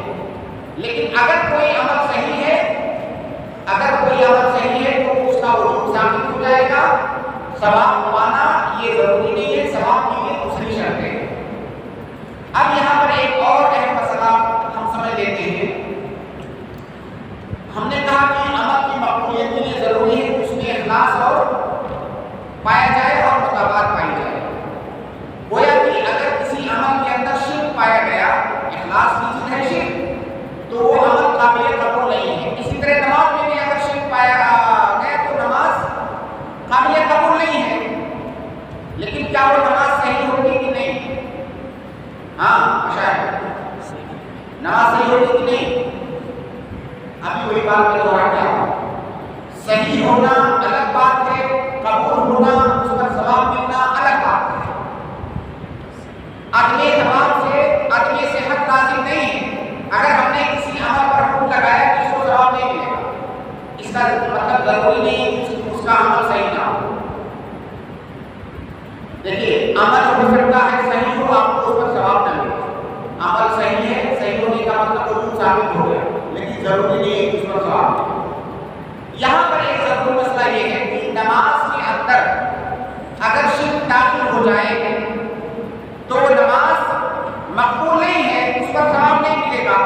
A: لیکن اگر کوئی عمل صحیح ہے، اگر کوئی عمل صحیح ہے تو اس کا وجود ثابت ہو جائے گا، ثواب پانا یہ ضروری نہیں ہے، ثواب کی یہ دوسری شرط ہے۔ اب یہاں پر ایک اور اہم مسئلہ ہم سمجھ لیتے ہیں۔ ہم نے کہا کہ عمل کی مقبولیت کے لیے ضروری ہے کہ اس میں اخلاص اور پایا جائے اور مطابقت پائی جائے۔ گویا کہ اگر کسی عمل کے اندر شرک پایا گیا، اخلاص کی چیز ہے شرک، تو وہ عمل قابل قبول نہیں ہے۔ اسی طرح نماز میں بھی اگر شرک پایا گیا تو نماز قابل قبول نہیں ہے۔ لیکن کیا وہ نماز صحیح ہوگی کہ نہیں؟ ہاں شاید نماز صحیح ہوگی کہ نہیں؟ ابھی وہی بات میں دوہرا رہا ہوں، صحیح ہونا الگ بات ہے، قبول ہونا، اس پر ثواب ملنا الگ بات ہے۔ عدم ثواب سے عدم صحت لازم نہیں ہے۔ اگر ہم نے کسی عمل پر حکم لگایا کہ اس کو ثواب نہیں ملے گا، اس کا مطلب ضروری نہیں ہے کہ اس کا عمل صحیح نہ ہو۔ دیکھیے عمل ہو سکتا ہے صحیح ہو، آپ کو اس پر ثواب نہ ملے، عمل صحیح ہے، صحیح ہونے کا مطلب وجود ثابت ہو گیا، لیکن ضروری نہیں ہے کہ اس پر ثواب ملے۔ یہاں پر ایک ضروری مسئلہ یہ ہے کہ نماز کے اندر اگر شرک داخل ہو جائے تو نماز مقبول نہیں ہے، اس پر ثواب نہیں ملے گا،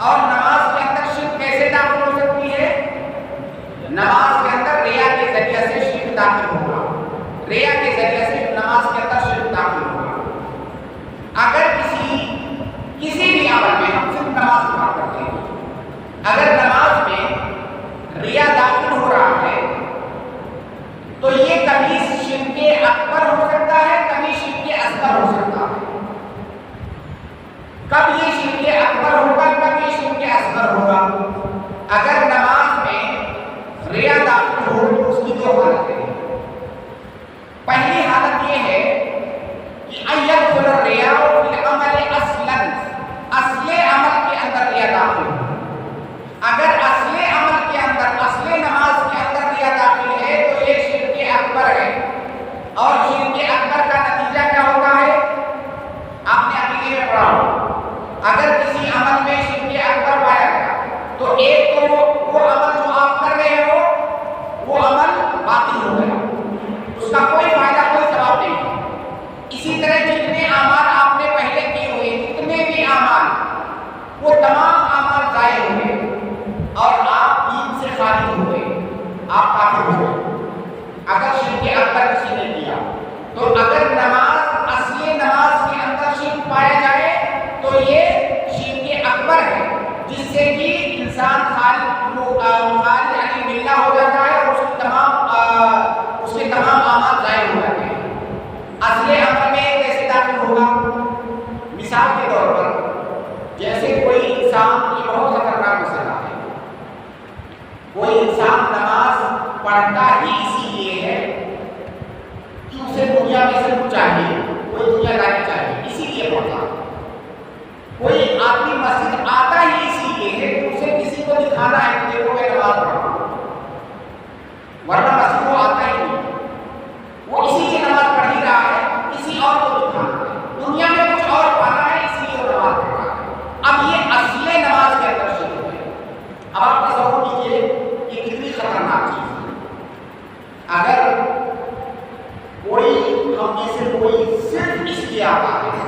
A: اور نماز کے اندر شرک کیسے داخل ہو سکتی ہے؟ نماز کے اندر ریا کے ذریعے سے شرک داخل ہوگا، ریا کے ذریعے سے نماز کے اندر شرک داخل ہوگا۔ اگر کسی بھی عمل میں، ہم صرف نماز کی بات کرتے ہیں، اگر نماز میں ریا داخل ہو رہا ہے تو یہ کبھی شرک اکبر ہو سکتا ہے، کبھی شرک اصغر ہو سکتا ہے۔ کب یہ شرک اکبر ہوگا، کب یہ شرک اصغر ہوگا؟ اگر نماز میں ریا داخل ہو تو اس کی دو حالتیں ہیں۔ پہلی حالت یہ ہے کہ ایدخل الریا فی العمل اصلا، اصل عمل کے اندر ریا داخل ہو۔ اگر اصل عمل کے اندر، اصل نماز کے اندر ریا داخل ہے تو یہ شرک اکبر ہے، اور شرک اکبر کا نتیجہ کیا ہوتا ہے؟ آپ نے عقیدے میں پڑھا ہو، اگر کسی عمل میں شرک اکبر پایا گیا تو ایک تو وہ عمل جو آپ کر رہے ہو وہ عمل باطل ہو گیا، اس کا کوئی فائدہ، کوئی ثواب نہیں۔ اسی طرح جتنے اعمال آپ نے پہلے کیے ہوئے، جتنے بھی اعمال، وہ تمام اعمال ضائع ہوئے اور آپ دین سے خارج ہو گئے، آپ کافر ہو گئے اگر شرک اکبر کسی نے کیا۔ تو اگر نماز، اصلی نماز کے اندر شرک پایا جائے تو یہ شرک اکبر ہے، جس سے کہ انسان خالد یعنی ملہ ہو جاتا ہے اور اس کے تمام اعمال ضائع ہو جاتے ہیں۔ اصل عمل میں کیسے داخل ہوگا؟ مثال کے طور پر جیسے کوئی انسان، یہ بہت خطرناک مسئلہ ہے، کوئی انسان نماز پڑھتا ہی اسی لیے ہے کہ اسے دنیا میں سے کچھ چاہیے، کوئی دنیا لانی چاہیے، اسی لیے پڑھتا ہے۔ کوئی آدمی مسجد آتا ہی اسی لیے ہے کہ اسے کسی کو دکھانا ہے کہ دیکھو میں نماز پڑھ رہا ہوں، ورنہ مسجد وہ آتا ہی نہیں، وہ اسی لیے نماز پڑھ ہی رہا ہے، کسی اور کو دکھانا ہے، دنیا میں کچھ اور پانا ہے، اسی لیے وہ نماز پڑھ رہا ہے۔ اب یہ اصل نماز کے اندر شرک ہے۔ اب آپ تصور کیجیے کہ کتنی خطرناک چیز ہے۔ اگر کوئی ہم میں سے کوئی صرف اس لیے آتا ہے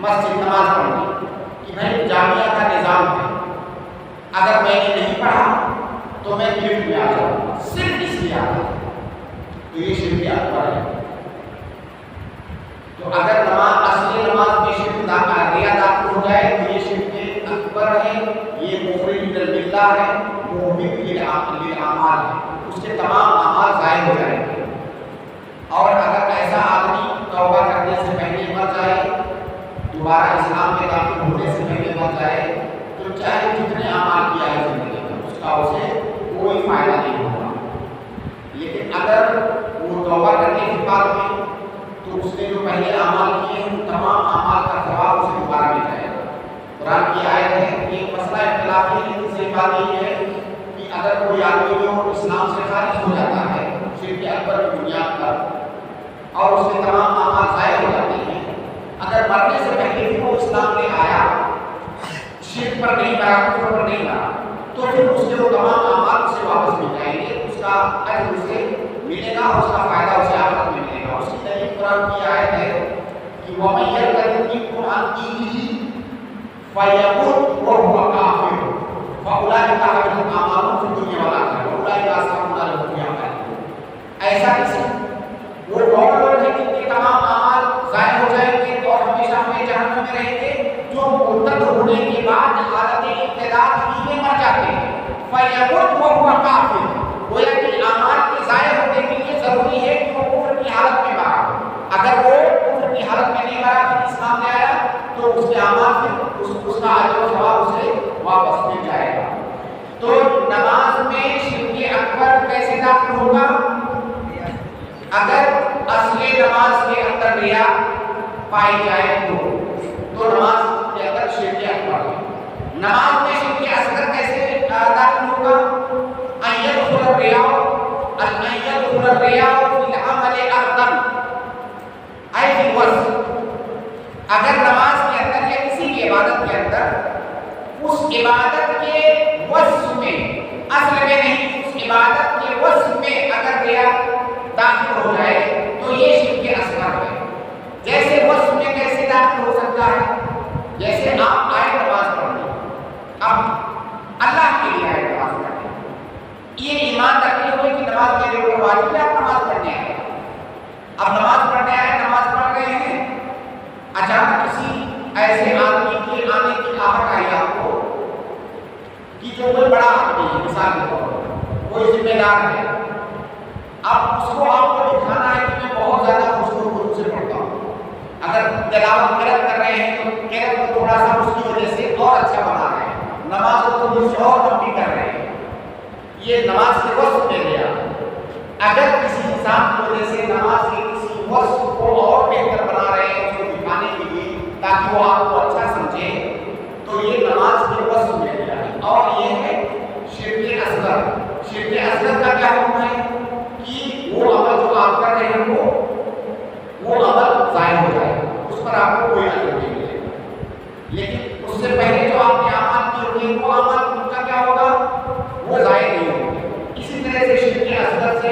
A: مسجد نماز پڑھنے کہ بھائی جامعہ کا نظام ہے، اگر میں نے نہیں پڑھا تو میں گرفت میں آ جاؤں، صرف اس لیے آتا ہے، تو یہ شرک اکبر ہے۔ تو اگر نماز، اصلی نماز میں شرک ریا داخل ہو جائے تو یہ شرک اکبر ہے، یہ مخرج للملہ ہے، محبط للأعمال ہے، اس کے تمام اعمال ضائع ہو جائیں گے۔ اور اگر ایسا آدمی توبہ کرنے سے پہلے مر جائے، دوبارہ اسلام میں داخل ہونے سے پہلے مر جائے، تو چاہے جتنے اعمال کیا ہے زندگی میں اس کا اسے کوئی فائدہ نہیں ہوگا۔ لیکن اگر وہ توبہ کرنے کے بعد میں تو اس نے جو پہلے اعمال کیے ہیں تمام اعمال کا ثواب اسے دوبارہ مل جائے گا۔ قرآن کی آیت ہے کہ ایک مسئلہ اختلافی ہے، لیکن صحیح بات یہ ہے کہ اگر کوئی آدمی جو اسلام سے خارج ہو جاتا ہے شرک اکبر کی بنیاد پر اور اس کے تمام اعمال ضائع ہو جاتے ہیں، اگر مرنے سے پہلے بھی وہ اسلام میں آیا، شرک پر نہیں مرا، کفر پر نہیں مرا، تو پھر اس کے وہ تمام اعمال اسے واپس مل جائیں گے، اس کا اجر اسے ملے گا، اس کا فائدہ اسے آخرت میں ملے گا۔ اس کی دلیل قرآن کی آیت ہے کہ وَمَن يَرْتَدِدْ مِنكُمْ عَنْ دِينِهِ فَيَمُتْ وَهُوَ كَافِرٌ فَأُولَٰئِكَ حَبِطَتْ أَعْمَالُهُمْ فِي الدُّنْيَا وَالْآخِرَةِ وَأُولَٰئِكَ أَصْحَابُ النَّارِ هُمْ فِيهَا خَالِدُونَ۔ ایسا کسی وہ لوگ ہیں جن کے تمام اعمال ضائع ہو جائیں گے اور ہمیشہ ہمیں جہنم میں رہیں گے، جو مرتد ہونے کے بعد حالت ارتداد میں مر جاتے ہیں۔ فَيَمُتْ وَهُوَ كَافِرٌ، گویا کہ اعمال کے ضائع ہونے کے لیے ضروری ہے کہ وہ کفر کی حالت میں مرا۔ اگر وہ کفر کی حالت میں نہیں مرا، پھر اسلام میں آیا، تو اس کے اعمال پھر اس کا اجر و ثواب اسے واپس مل جائے گا۔ تو نماز میں شرک اکبر کیسے داخل ہوگا؟ اگر اصل نماز کے اندر ریا پائی جائے تو نماز کے اندر شرک اکبر ہے۔ نماز میں شرک اصغر کیسے داخل ہوگا؟ ایدخل الریا فی العمل اردن اے فی الوصف، اگر نماز کے اندر یا کسی بھی عبادت کے اندر اس عبادت کے وصف میں، اصل میں نہیں، اس عبادت کے وصف میں اگر ریا داخل ہو جائے تو یہ شرک اصغر ہے۔ جیسے وصف میں کیسے داخل ہو سکتا ہے؟ جیسے آپ آئے نماز پڑھنے واجب ہے آپ نماز پڑھنے آئے. اب نماز پڑھنے آئے, نماز پڑھ رہے ہیں, اچانک کسی ایسے آدمی کے آنے کی آہٹ آئی آپ کو کہ جو کوئی بڑا آدمی ہے, مثال کے طور پر کوئی ذمہ دار ہے. اب اس کو آپ کو دکھانا ہے کہ میں بہت زیادہ خوشبو سے پڑھتا ہوں. اگر تلاوت قرأت کر رہے ہیں تو قرأت کو تھوڑا سا اس کی وجہ سے اور اچھا بنا رہے ہیں, نماز کو تھوڑی سی اور لمبی کر رہے ہیں. یہ نماز کے وصف میں گیا. اگر کسی انسان کی وجہ سے نماز کے کسی وصف کو اور بہتر بنا رہے ہیں اس کو دکھانے کے لیے تاکہ وہ آپ کو اچھا سمجھے, تو یہ نماز کے وصف میں گیا ہے. اور یہ ہے شرک اصغر. شرک اصغر کا کیا حکم ہے کہ وہ عمل جو آپ کر رہے ہیں وہ عمل ضائع ہو جائے, اس پر آپ کو کوئی اجر نہیں ملے گا. لیکن اس سے پہلے جو آپ نے اعمال کیے ہوئے وہ اعمال ان کا کیا ہوگا, وہ ضائع نہیں ہوگا. اسی طرح سے شرک اصغر سے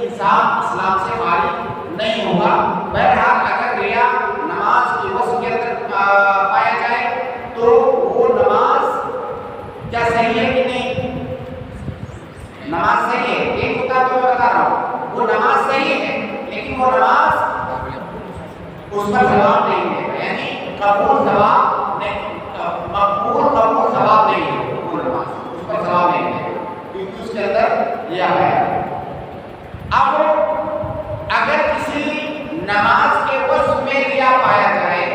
A: انسان اسلام سے خارج نہیں ہوگا. بہرحال اگر ریا نماز کے وصف کے اندر پایا جائے تو وہ نماز کیا صحیح ہے کہ نہیں؟ نماز صحیح ہے. ایک ہوتا تو میں بتا رہا ہوں وہ نماز صحیح ہے لیکن وہ نماز اس پر جواب نہیں ہے, یعنی قبول جواب نہیں, مقبول قبول جواب نہیں ہے. وہ نماز اس پر جواب نہیں ہے کیونکہ اس کے اندر یہ ہے. اب اگر کسی نماز کے وصف میں ریا پایا جائے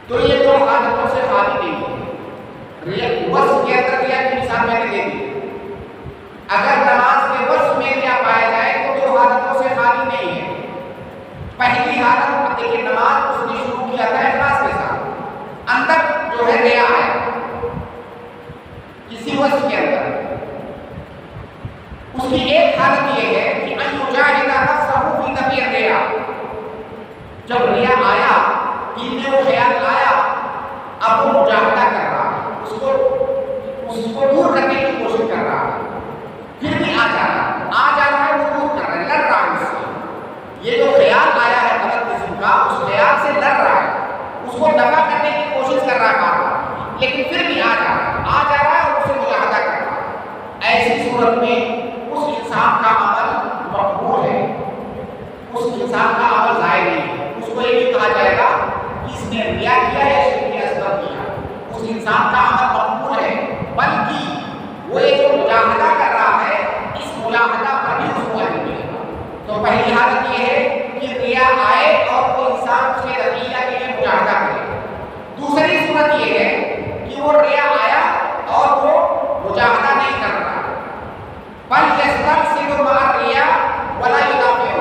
A: تو یہ دو حالتوں سے خالی نہیں ہے. وصف کے اندر ریا کی مثال میں نے دے دی. اگر نماز کے وصف میں ریا پایا جائے تو دو حالتوں سے خالی نہیں ہے. پہلی حالت دیکھیے, نماز اس نے شروع کیا تھا اخلاص کے ساتھ, اندر جو ہے ریا ہے کسی وصف کے اندر. اس کی ایک حالت یہ ہے کہ ان یجاہد نفسہ فی نفی الریا. جب ریا آیا, دل میں وہ خیال آیا, اب وہ مجاہدہ کر رہا ہے, اس کو دور کرنے کی کوشش کر رہا ہے. پھر بھی آ جا رہا ہے, وہ دور کر رہا ہے, لڑ رہا ہے اس سے. یہ جو خیال آیا ہے غلط قسم کا, اس خیال سے لڑ رہا ہے, اس کو دفع کرنے کی کوشش کر رہا ہے بار بار, لیکن پھر بھی آ جا رہا ہے اور اسے مجاہدہ کر رہا ہے. ایسی صورت میں اس انسان کا عمل مقبول ہے, اس انسان کا عمل ضائع نہیں ہے. اس کو یہ بھی کہا جائے گا کہ اس نے ریا کیا ہے, شرک اصغر کیا, اس انسان کا عمل مقبول ہے, بلکہ وہ یہ جو مجاہدہ کر رہا ہے اس مجاہدہ پر بھی اس کو اجر ملے گا. تو پہلی حالت یہ ہے کہ ریا آئے اور وہ انسان اس کے نتیجہ کے لیے مجاہدہ کرے. دوسری صورت یہ ہے کہ وہ ریا آیا اور وہ مجاہدہ نہیں کر رہا, بل یسترسل مع الریا ولا یدافع.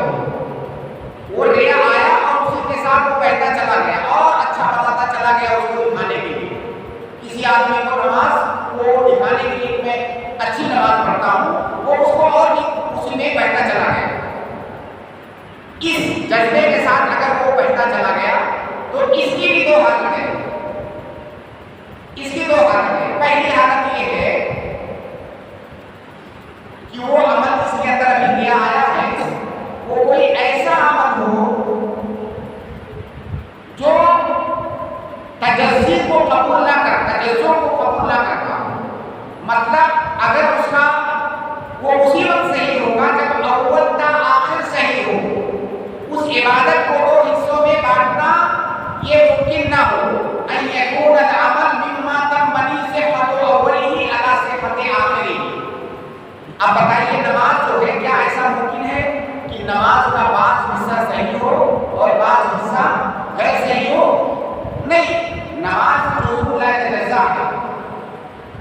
A: وہ ریا آیا اور اسی کے ساتھ وہ بہتا چلا گیا اور اچھا بتاتا چلا گیا اس کو دکھانے کے لیے. کسی آدمی کو نماز کو دکھانے کے لیے میں اچھی نماز پڑھتا ہوں, وہ اس کو اور بھی اسی میں بہتا چلا گیا. اس جذبے کے ساتھ اگر وہ بہتا چلا گیا تو اس کی بھی دو حالت ہے. اس کی دو حالت ہے. پہلی حالت یہ ہے کہ وہ عمل اس کے اندر ابھی ریا آیا ہے, وہ کوئی ایسا عمل ہو جو تجزی کو قبول نہ کرتا, تجزیوں کو قبول نہ کرتا. مطلب اگر اس کا وہ اسی وقت صحیح ہوگا جب اول تا آخر صحیح ہو. اس عبادت کو دو حصوں میں بانٹنا یہ ممکن نہ ہو. ان یکون العمل مما تنبنی صحت اوله علی صحت آخره. اب بتائیے نماز جو ہے کیا ایسا ممکن ہے کہ نماز کا بعض حصہ صحیح ہو اور بعض حصہ غیر صحیح ہو؟ نہیں. نماز جزء لا یتجزا ہے.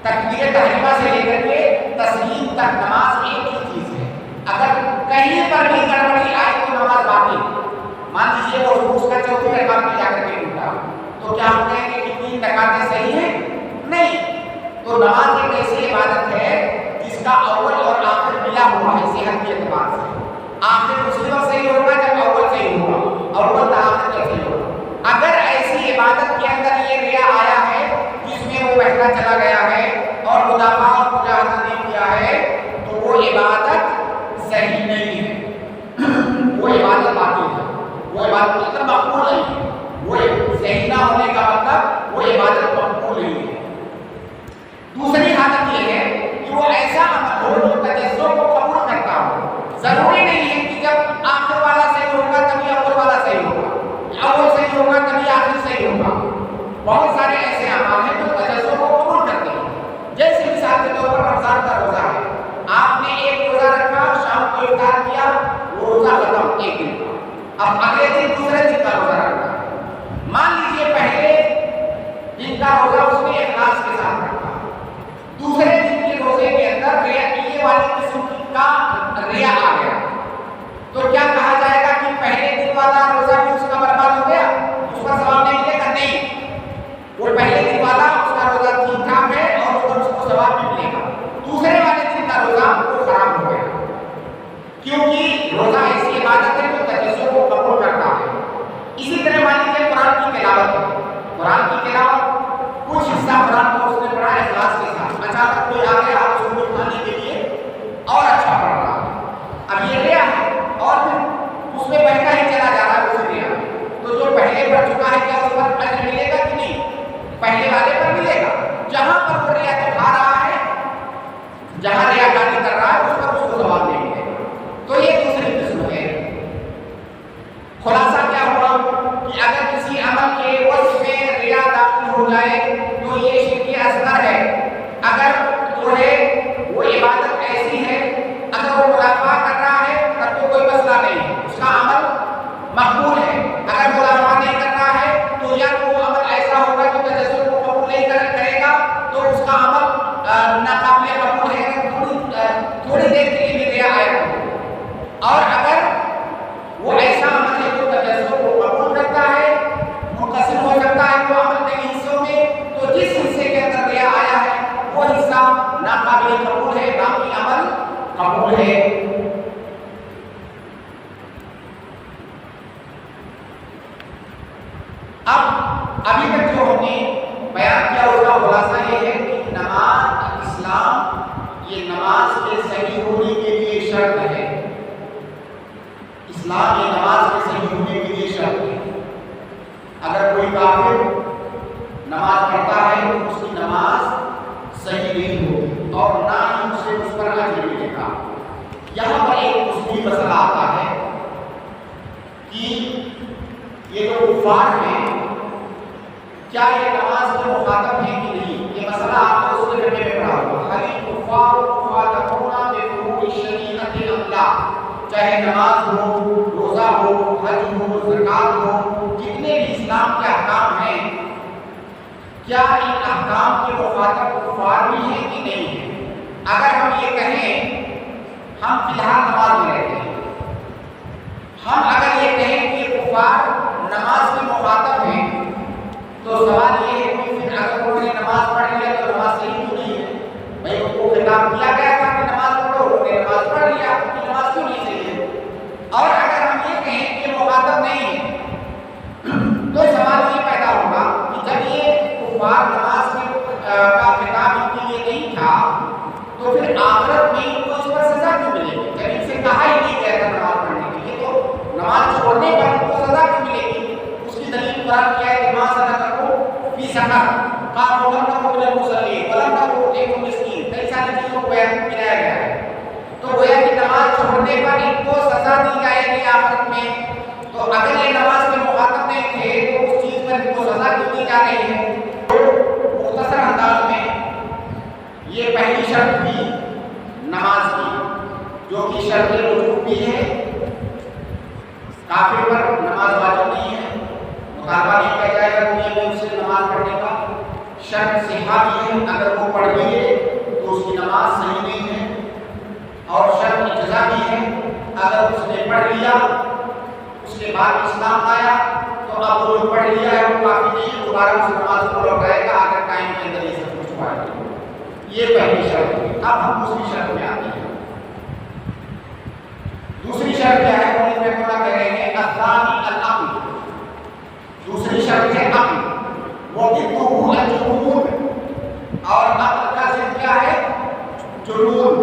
A: تکبیر تحریمہ سے لے کر کے تسلیم تک نماز ایک ہی چیز ہے. اگر کہیں پر بھی گڑبڑی آئے تو نماز باطل. مان لیجیے وہ رکوع کا چوتھی رکعت میں جا کر کے ٹوٹا, تو کیا ہم کہیں گے کہ تین رکعتیں صحیح ہیں؟ نہیں. تو نماز ایک ایسی عبادت ہے جس کا اول اور آخر ملا ہوا ہے صحت کے اعتبار سے. آخر اسی وقت صحیح ہوگا جب اول صحیح ہوگا, اول تا آخر جب صحیح ہوگا. اگر ایسی عبادت کے اندر یہ ریا آیا ہے جس میں وہ بہتا چلا گیا ہے اور مدافع اور مجاہدہ نہیں کیا ہے تو وہ عبادت صحیح نہیں ہے, وہ عبادت باطل ہے. وہ عبادت مطلب مقبول نہیں ہے. وہ صحیح نہ ہونے کا مطلب وہ عبادت مقبول نہیں ہے. دوسری حالت یہ ہے کہ وہ ایسا عمل ہو جو تجزیوں کو قبول کرتا ہو. اعمال ہیں جو تجزب کو قبول کرتے ہیں. جیسے مثال کے طور پر رمضان کا روزہ ہے, آپ نے ایک روزہ رکھا, شام کو افطار کیا, وہ روزہ ختم ایک دن کا. اب اگلے دن دوسرے دن کا روزہ رکھا. مان لیجیے پہلے دن کا روزہ اس نے اخلاص کے ساتھ رکھا, دوسرے دن کے روزے کے اندر ریا والی قسم کا ریا آ گیا, تو کیا کہا جائے گا کہ پہلے دن والا روزہ بھی اس کا برباد ہو گیا, اس کا ثواب نہیں ملے گا؟ نہیں, وہ پہلے دن والا اس کا روزہ ٹھیک ٹھاک ہے اور اس کو ثواب بھی ملے گا. دوسرے والے دن کا روزہ وہ خراب ہو گیا, کیونکہ روزہ ایسی عبادت ہے جو تجزب کو قبول کرتا ہے. اسی طرح مان لیجیے قرآن کی تلاوت ہے, قرآن کی تلاوت کچھ حصہ قرآن کو اس نے پڑھا اخلاص کے ساتھ, اچانک کوئی آ گیا آپ اس کو اٹھانے کے لیے اور اچھا پڑھ رہا ہے, اب یہ ریا ہے اور پھر اس میں بہتا ہی چلا جا رہا ہے اس ریا میں, تو جو پہلے پڑھ چکا ہے کیا اس پر اجر ملے گا کہ نہیں؟ پہلے والے پر ملے گا. جہاں پر وہ ریا دکھا رہا ہے, جہاں ریا کاری کر رہا ہے, اس پر اس کو ثواب نہیں ملے گا. تو یہ دوسری قسم ہے. خلاصہ کیا ہوا کہ اگر کسی عمل کے وصف میں ریا داخل ہو جائے تو یہ شرک اصغر ہے. اگر جو ہے وہ عبادت ایسی ہے, اگر وہ مدافع کر رہا ہے تب تو کوئی مسئلہ نہیں, اس کا عمل مقبول ہے. اگر مدافع نہیں کر رہا ہے تو یا تو وہ عمل ایسا ہوگا جو تجزب کو قبول نہیں کرے گا, تو اس کا عمل ناقابل قبول ہے, تھوڑی دیر کے لیے بھی ریا آئے گا. اور اگر وہ ایسا عمل ہے جو تجزب کو قبول کرتا ہے, منقسم ہو سکتا ہے وہ عمل کئی حصوں میں, تو جس حصے کے اندر ریا آیا ہے وہ حصہ ناقابل قبول ہے, باقی عمل قبول ہے. اب ابھی تک جو ہم نے بیان کیا اس کا خلاصہ یہ ہے کہ نماز اسلام, یہ نماز کے صحیح ہونے کے لیے شرط ہے. اسلام یہ نماز کے صحیح ہونے کے لیے شرط ہے. اگر کوئی کافر نماز پڑھتا ہے تو اس کی نماز صحیح نہیں ہوگی اور نہ ہی اسے اس پر اجر ملے گا. یہاں پر ایک اصولی مسئلہ آتا ہے کہ یہ جو کفار ہیں کیا یہ نماز کے مخاطب ہیں کہ نہیں؟ یہ مسئلہ آپ کو اس میں پڑھا ہوگا. حل الکفار مخاطبون بفروع الشریعۃ الاملا, چاہے نماز ہو, روزہ ہو, حج ہو, زکات ہو, جتنے بھی اسلام کے احکام ہیں, کیا ان احکام کے مخاطب کفار بھی ہیں کہ نہیں ہیں؟ اگر ہم یہ کہیں ہم فی الحال نماز میں رہتے ہیں, ہم اگر یہ کہیں کہ کفار نماز کے مخاطب ہیں, تو سوال یہ ہے کہ پھر اگر انہوں نے نماز پڑھ لیا تو نماز صحیح کیوں نہیں ہے؟ بھائی ان کو خطاب کیا گیا تھا کہ نماز پڑھو, انہوں نے نماز پڑھ لیا, ان کی نماز کیوں نہیں صحیح ہے؟ اور اگر ہم یہ کہیں کہ مخاطب نہیں ہے تو سوال یہ پیدا ہوگا کہ جب یہ کفار نماز کا خطاب ان کے لیے نہیں تھا تو پھر آخرت میں ان کو اس پر سزا کیوں ملے گی؟ جب ان سے کہا ہی نہیں گیا تھا نماز پڑھنے کے لیے, تو نماز چھوڑنے پر ان کو سزا کیوں ملے گی؟ اس کی دلیل قرآن کیا ہے کہ ماں سزا کرو فی سکر قالوا لم نكن من المصلين ولم نكن نطعم المسكين, کئی ساری چیزوں کو بیان کیا گیا ہے. تو گویا کہ نماز چھوڑنے پر ان کو سزا دی جائے گی آخرت میں. تو اگر یہ نماز کے مخاطب نہیں تھے تو اس چیز پر ان کو سزا کیوں دی جا رہی ہے؟ مختصر انداز میں یہ پہلی شرط تھی نماز کی, جو کہ شرط وجوب بھی ہے. کافر پر نماز واجب نہیں ہے, مطالبہ نہیں کیا جائے گا دنیا میں اس سے نماز پڑھنے کا. شرط صحیح بھی ہے, اگر وہ پڑھ بھی لے تو اس کی نماز صحیح نہیں ہے. اور شرط اجزا بھی ہے, اگر اس نے پڑھ لیا اس کے بعد اسلام آیا تو اب وہ جو پڑھ لیا ہے وہ کافی نہیں ہے, دوبارہ اس نماز کو لوٹائے گا اگر ٹائم کے اندر یہ سب کچھ پڑھ لیا. یہ پہلی شرط ہے. اب ہم دوسری شرط میں آتے ہیں. دوسری شرط کیا ہے؟ قرآن میں اللہ کہہ رہے ہیں الثانی العقل. دوسری شرط ہے عقل. وضدہ الجنون, اور عقل کا ضد کیا ہے؟ جنون.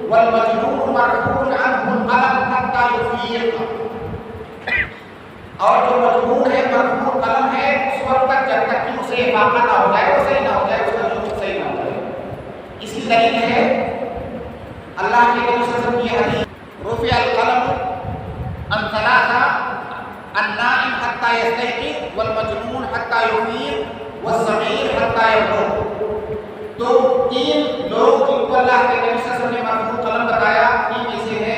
A: والمجنون مرفوع عنه القلم حتى يفيق, اور جو مجنون ہے مرفوع قلم ہے اس وقت تک جب تک کہ اسے افاقہ نہ ہو جائے, وہ صحیح نہ ہو جائے, اس کا جنون صحیح نہ ہو جائے. اس کی دلیل ہے اللہ کے نبی صلی اللہ علیہ وسلم کی حدیث رفع القلم عن ثلاثة النائم حتى يستيقظ والمجنون حتى يفيق والصغير حتى يبلغ. تو تین لوگ جن کو اللہ کے نبی صلی اللہ علیہ وسلم نے مرفوع قلم بتایا، تین میں سے ہے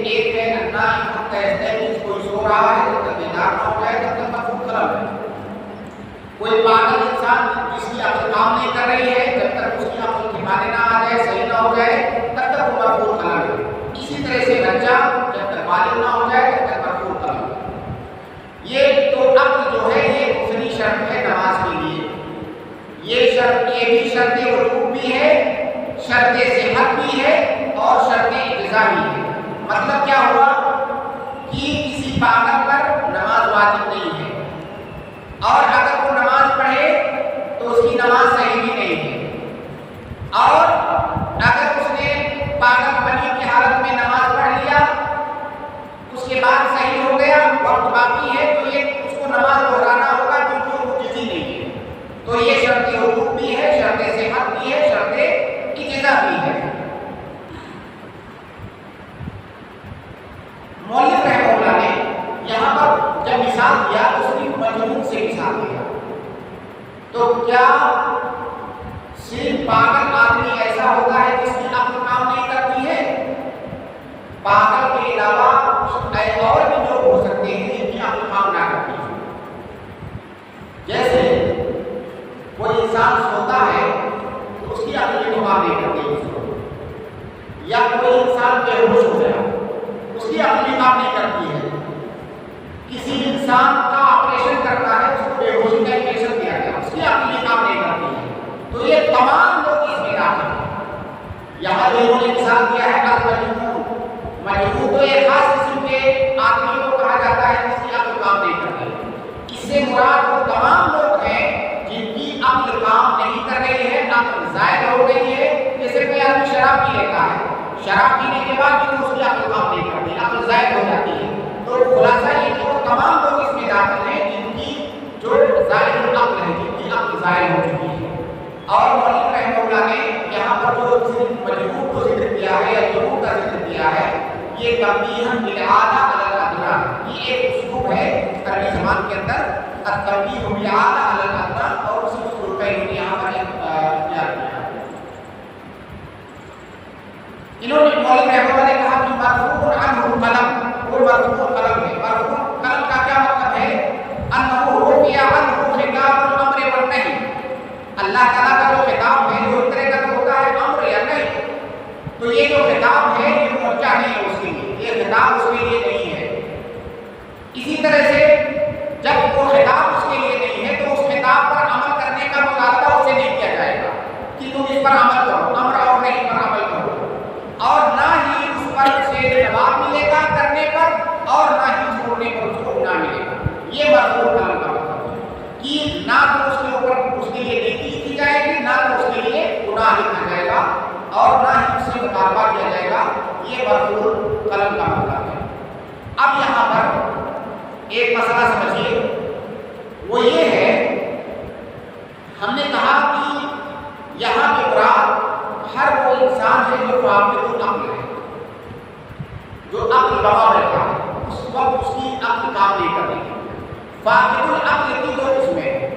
A: ایک ہے النائم حتی یستيقظ، کوئی سو رہا ہے جب تک بیدار نہ ہو جائے تب تک مرفوع قلم ہے. کوئی پاگل انسان جس کی عقل کام نہیں کر رہی ہے، جب تک اس کی عقل ٹھکانے نہ آ جائے، صحیح نہ ہو جائے تب تک وہ مرفوع قلم ہے. اسی طرح سے بچہ جب تک بالغ نہ ہو جائے تب تک مرفوع قلم ہے. یہ تو عقل جو ہے یہ دوسری شرط ہے نماز کے لیے. یہ بھی شرط وجوب بھی ہے، شرط صحت بھی ہے اور شرط اجزا بھی ہے. مطلب کیا ہوا کہ کسی پاگل پر نماز واجب نہیں ہے، اور اگر وہ نماز پڑھے تو اس کی نماز صحیح بھی نہیں ہے. اور اگر اس نے پاگل پنی کی حالت میں نماز پڑھ لیا، اس کے بعد صحیح ہو گیا، وقت باقی ہے، تو یہ اس کو نماز دہرانا ہوگا کیونکہ وہ جزی نہیں ہے. تو یہ شرط وجوب بھی ہے، شرط صحت بھی ہے، شرط اجزا بھی ہے. مولوی رحمہ اللہ نے یہاں پر جب مثال دیا تو اس نے مجنون سے مثال دیا. تو کیا صرف پاگل آدمی ایسا ہوتا ہے جس کی عقل کام نہیں کرتی ہے؟ پاگل کے علاوہ اور بھی لوگ ہو سکتے ہیں جن کی عقل کام نہ کرتی ہے. جیسے کوئی انسان سوتا ہے تو اس کی عقل کام نہیں کرتی ہے، یا کوئی انسان بے ہوش ہو گیا اس کی عقل کام نہیں کرتی ہے. کسی انسان کا آپریشن کرنا ہے، اس کو بے ہوشی کا انجیکشن دیا گیا، اس کی عقل کام نہیں کرتی ہے. تو یہ تمام لوگ اس میں داخل ہیں. یہاں جو انہوں نے مثال دیا ہے المجنون، مجنون تو ایک خاص قسم کے آدمی کو کہا جاتا ہے جس کی عقل کام نہیں کرتی. اس سے مراد وہ تمام لوگ ہیں جن کی عقل کام نہیں کر رہی ہے، عقل زائد ہو گئی ہے. جیسے کوئی آدمی شراب پی لیتا ہے، شراب پینے کے بعد بھی اس کی عقل کام نہیں کرتی، عقل زائد ہو جاتی ہے. تو خلاصہ یہ کہ وہ تمام لوگ اس میں داخل ہیں جن کی جو زائد العقل ہے، جن کی عقل زائد ہو چکی ہے. اور مولوی رحمہ اللہ نے یہاں پر جو مجنون کو ذکر کیا ہے یا جنون کا ذکر کیا ہے، یہ تنبیہ بالعادہ علی الادنیٰ، یہ ایک اسلوب ہے عربی زبان کے اندر، التنبیہ بالعادہ علی الادنیٰ، اور اسی اسلوب کا انہوں نے یہاں پر اختیار کیا. انہوں نے مولوی رحمہ اللہ نے کہا کہ مرفوع عنہ القلم، وہ مرفوع قلم ہے. مرفوع قلم کا کیا مطلب ہے؟ انہ رفع عنہ خطاب الامر والنہی. اللہ تعالیٰ کا جو خطاب ہے جو اس طرح کا ہوتا ہے امر یا نہیں، تو یہ جو خطاب ہے یہ مرجع نہیں ہے اس کے لیے، یہ خطاب اس کے لیے نہیں ہے. اسی طرح سے جب وہ خطاب اس کے لیے نہیں ہے تو اس خطاب پر عمل کرنے کا مطالبہ اسے نہیں کیا جائے گا کہ تم اس پر عمل کرو، امر اور نہیں پر عمل کرو. اور نہ ہی اس پر اسے جواب ملے گا کرنے پر، اور نہ ہی چھوڑنے پر اس کو گناہ ملے گا. یہ مرفوع قلم کا مطلب ہے کہ نہ تو اس کے اوپر اس کے لیے نیکی کی جائے گی، نہ تو اس کے لیے گناہ لکھا جائے گا، اور نہ ہی اس سے مطالبہ کیا جائے گا. یہ مرفوع قلم کا مطلب ہے. اب یہاں پر ایک مسئلہ سمجھیے، وہ یہ ہے ہم نے کہا کہ یہاں پہ مراد ہر وہ انسان ہے جو فاقد العقل ہے، جو عقل گواہ رہتا ہے، اس وقت اس کی عقل کام نہیں کر رہی. فاقد العقل کی دو قسمیں ہیں.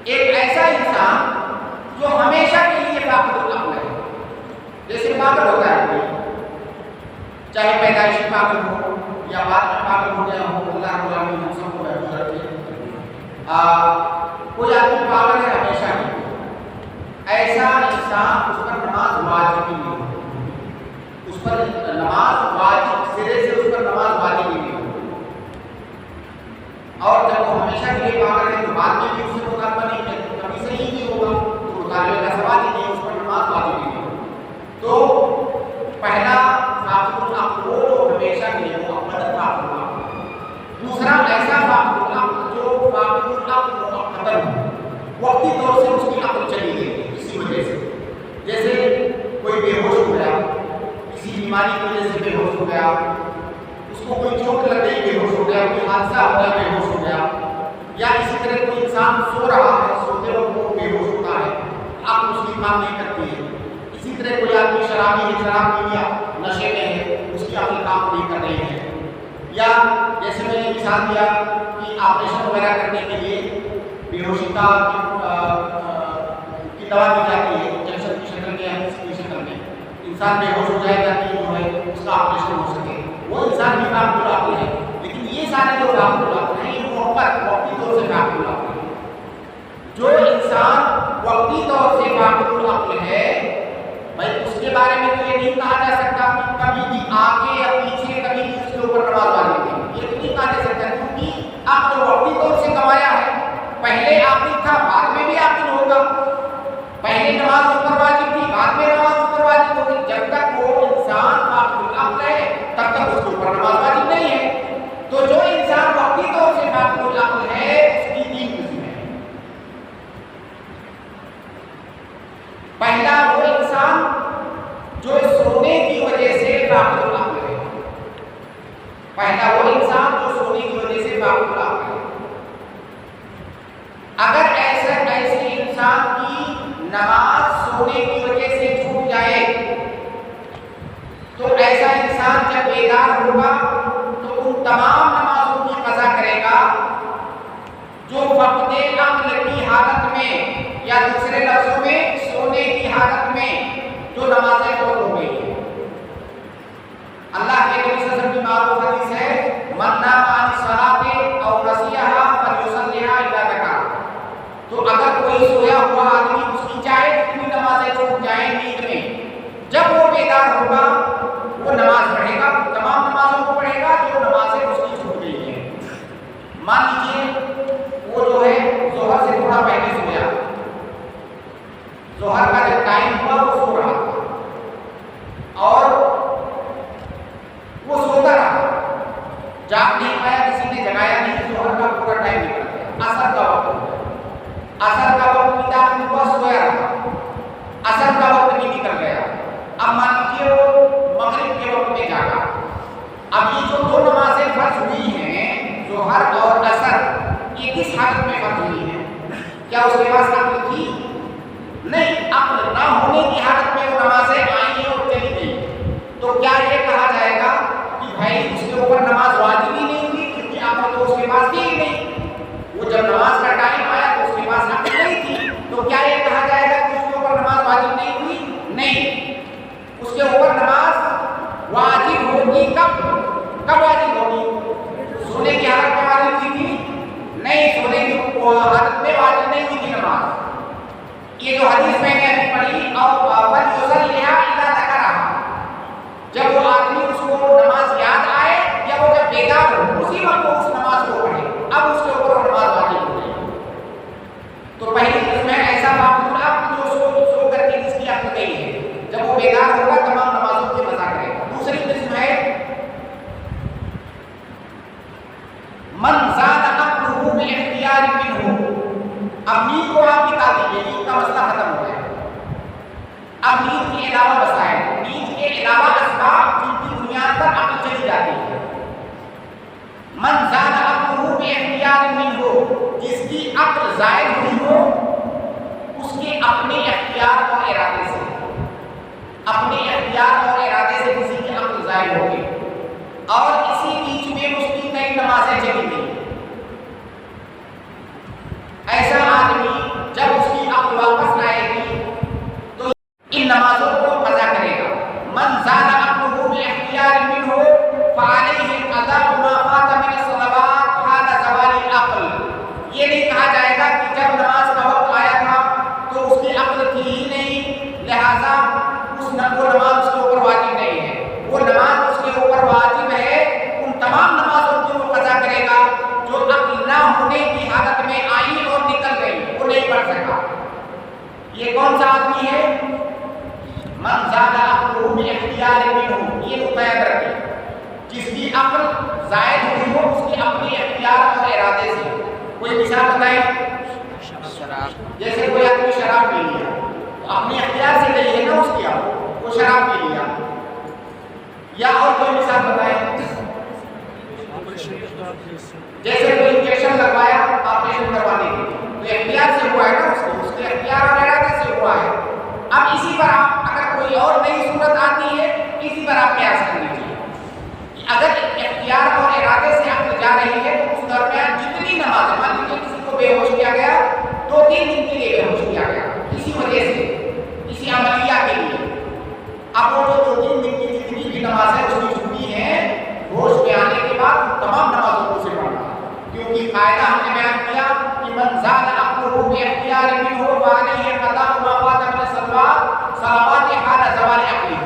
A: ایک ایسا انسان جو ہمیشہ کے لیے فاقد العقل ہے، جیسے پاگل ہوتا ہے کوئی، چاہے پیدائشی پاگل ہو یا بعد میں پاگل ہو گیا ہو، اللہ رب العالمین ہم سب کو محفوظ رکھے. کوئی آدمی پاگل ہے ہمیشہ کے لیے، ایسا انسان اس پر نماز واجب نہیں ہے، اس پر نماز واجب سرے سے اس پر نماز واجب نہیں ہے. اور جب وہ ہمیشہ کے لیے پاگل ہے تو بعد میں بھی اس سے مطالبہ نہیں ہے، کبھی صحیح نہیں ہوگا تو مطالبے کا سوال ہی نہیں، اس پر نماز واجب نہیں ہے. تو پہلا فاقد العقل وہ جو ہمیشہ کے لیے وہ ابداً فاقد العقل. دوسرا ایسا فاقد العقل جو فاقد العقل مؤقتاً وقتی طور سے اس کی عقل چلی گئی کسی وجہ سے، جیسے کوئی بے ہوش ہو گیا، کسی بیماری کی وجہ سے بے ہوش ہو گیا، اس کو کوئی چوٹ لگ گئی بے ہوش ہو گیا، کوئی حادثہ ہو گیا بے ہوش ہو گیا، یا اسی طرح کوئی انسان سو رہا ہے، سوتے وقت وہ بے ہوش ہوتا ہے، عقل اس کی کام نہیں کرتی ہے. اسی طرح کوئی آدمی شرابی ہے، شراب پی لیا، نشے میں ہے، اس کی عقل کام نہیں کر رہی ہے. یا جیسے میں نے مثال دیا کہ آپریشن وغیرہ کرنے کے لیے بے ہوشی کی دوا دی جاتی ہے انجیکشن کی شکل میں یا کسی کی شکل میں، انسان بے ہوش ہو جائے گا کہ جو ہے اس کا آپریشن ہو سکے، وہ انسان بھی فاقد العقل ہے۔ لیکن یہ سارے جو فاقد العقل ہیں یہ وقتی طور سے فاقد العقل ہے۔ جو انسان وقتی طور سے فاقد العقل ہے بھائی اس کے بارے میں تو یہ نہیں کہا جا سکتا کہ کبھی بھی آگے یا پیچھے کبھی بھی اس کے اوپر نماز واجب نہیں، یہ تو نہیں کہا جا سکتا کیونکہ آپ نے وقتی طور سے کمایا ہے، پہلے عاقل تھا بعد میں بھی عاقل ہوگا، پہلے نماز اس پر واجب تھی بعد میں نماز اس پر واجب ہوگی، جب تک وہ انسان فاقد العقل ہے تب تک اس کے اوپر نماز واجب نہیں ہے۔ تو جو انسان وقتی طور سے فاقد العقل ہے اس کی تین قسمیں ہیں۔ پہلا وہ انسان جو سونے کی وجہ سے فاقد العقل ہے، پہلا وہ انسان جو سونے کی وجہ سے فاقد العقل ہے۔ اگر ایسے انسان کی نماز سونے کی وجہ سے چھوٹ جائے تو ایسا انسان جب بیدار ہوگا تو ان تمام نمازوں کی قضا کرے گا جو فقد عقل کی حالت میں یا دوسرے لفظوں میں سونے کی حالت میں جو نمازیں فوت ہو گئی ہیں۔ اللہ کے نبی صلی اللہ علیہ وسلم کی معروف حدیث ہے من نام عن الصلاۃ او نسیھا فلیصلیھا اذا ذکر، تو اگر کوئی سویا ہوا آدمی اس کی چاہے کتنی نمازیں چھوٹ جائیں نیند میں، جب وہ بیدار ہوگا وہ نماز پڑھے گا، تمام نمازوں کو پڑھے گا جو نمازیں اس کی چھوٹ گئی ہیں۔ مان لیجیے وہ جو ہے ظہر سے تھوڑا پہلے سویا، ظہر کا جب ٹائم ہوا وہ سو رہا تھا اور وہ سوتا رہا، جاگ نہیں پایا، کسی نے جگایا نہیں، ظہر کا پورا ٹائم نکل گیا، عصر کا وقت ہو گیا، عصر کا وقت بھی داخل ہوا، سویا رہا، عصر کا وقت بھی نکل گیا، اب مان لیجیے وہ مغرب کے وقت میں جاگا۔ اب یہ جو دو نمازیں فرض ہوئی ہیں ظہر اور عصر، یہ کس حالت میں فرض ہوئی ہیں؟ کیا اس کے پاس عقل تھی؟ نہیں، عقل نہ ہونے کی حالت میں وہ نمازیں آئیں اور چلی گئی، تو کیا یہ کہا جائے گا کہ بھائی اس کے اوپر نماز واجب ہی نہیں ہوئی کیونکہ عقل تو اس کے پاس تھی ہی نہیں، وہ جب نماز کا ٹائم آیا تو اس کے پاس عقل نہیں تھی، تو کیا یہ کہا جائے گا کہ اس کے اوپر نماز واجب نہیں ہوئی؟ نہیں، اس کے اوپر نماز واجب ہوگی کب واجب ہوگی؟ سونے کی حالت میں واجب ہوئی تھی؟ نہیں، سونے کی حالت میں واجب نہیں ہوئی تھی نماز۔ یہ جو حدیث میں نے ابھی پڑھی اور فلیصلیھا اذا ذکر، جب وہ آدمی اس کو نماز یاد آئے یا وہ جب بیدار ہو اسی وقت وہ اس نماز کو پڑھے، اب اس کے اوپر نماز واجب ہو گئی۔ تو پہلی قسم ہے ایسا فاقد العقل جو سو کر کے جس کی عقل گئی ہے، جب وہ بیدار ہوگا تمام نمازوں کی قضا کرے گا۔ دوسری قسم ہے من زاد عقلہ باختیار منہ، اب نیند کو آپ بتا دیجیے، نیند کا مسئلہ ختم ہو گیا، اب نیند کے علاوہ وسائل، نیند کے علاوہ اسباب جن کی بنیاد پر عقل چلی جاتی ہے۔ من زاد عقلہ باختیار منہ، جس کی عقل زائد ہوئی ہو اس کے اپنے اختیار اور ارادے سے، اپنے اختیار اور ارادے سے کسی کی عقل زائد ہو گئی اور اسی بیچ میں اس کی کئی نمازیں چلی گئی، ایسا آدمی جب اس کی عقل واپس آئے گی تو ان نمازوں کو قضا کرے گا۔ من زاد عقلہ باختیار منہ فعلیہ قضاء ما فات من الصلوات حال زوال العقل، یہ نہیں کہا جائے گا کہ جب نماز کا وقت آیا تھا تو اس کی عقل تھی ہی نہیں لہذا وہ نماز اس کے اوپر واجب نہیں ہے، وہ نماز اس کے اوپر واجب ہے، ان تمام نمازوں کی وہ قضا کرے گا جو عقل نہ ہونے کی حالت میں آئی اور نکل گئی، وہ نہیں پڑھ سکا۔ یہ کون سا آدمی ہے؟ من زاد عقلہ باختیار منہ، یہ مقید رکھیں، جس کی عقل زائد ہوئی ہو اس کی اپنی اختیار اور ارادے سے۔ کوئی مثال بتائیں؟ جیسے کوئی آدمی شراب پی لیا تو اپنی اختیار سے گئی ہے نا اس کی عقل، وہ شراب پی لیا، یا اور کوئی مثال بتائیں؟ جیسے کوئی انجیکشن لگوایا آپریشن کروانے کے لیے تو اختیار سے ہوا ہے نا، اس کے اختیار اور ارادے سے ہوا ہے۔ اب اسی پر آپ اگر کوئی اور نئی صورت آتی ہے اسی پر آپ قیاس کر لیجیے، اگر اختیار اور ارادے سے عقل جا رہی ہے تو اس درمیان جتنی نماز، مان لیجیے کسی کو بے ہوش کیا گیا 2-3 دن کے لیے بے ہوش کیا گیا کسی وجہ سے، کسی عملیہ کے لیے، اب وہ جو 2-3 دن کی جتنی بھی نمازیں اس کی چھٹی ہیں، ہوش میں آنے کے بعد تمام نمازوں کو سے پڑھنا، کیونکہ قاعدہ ہم نے بیان کیا کہ من زاد عقلہ باختیار منہ فعلیہ قضاء ما فات من صلوات حال زوال عقلہ.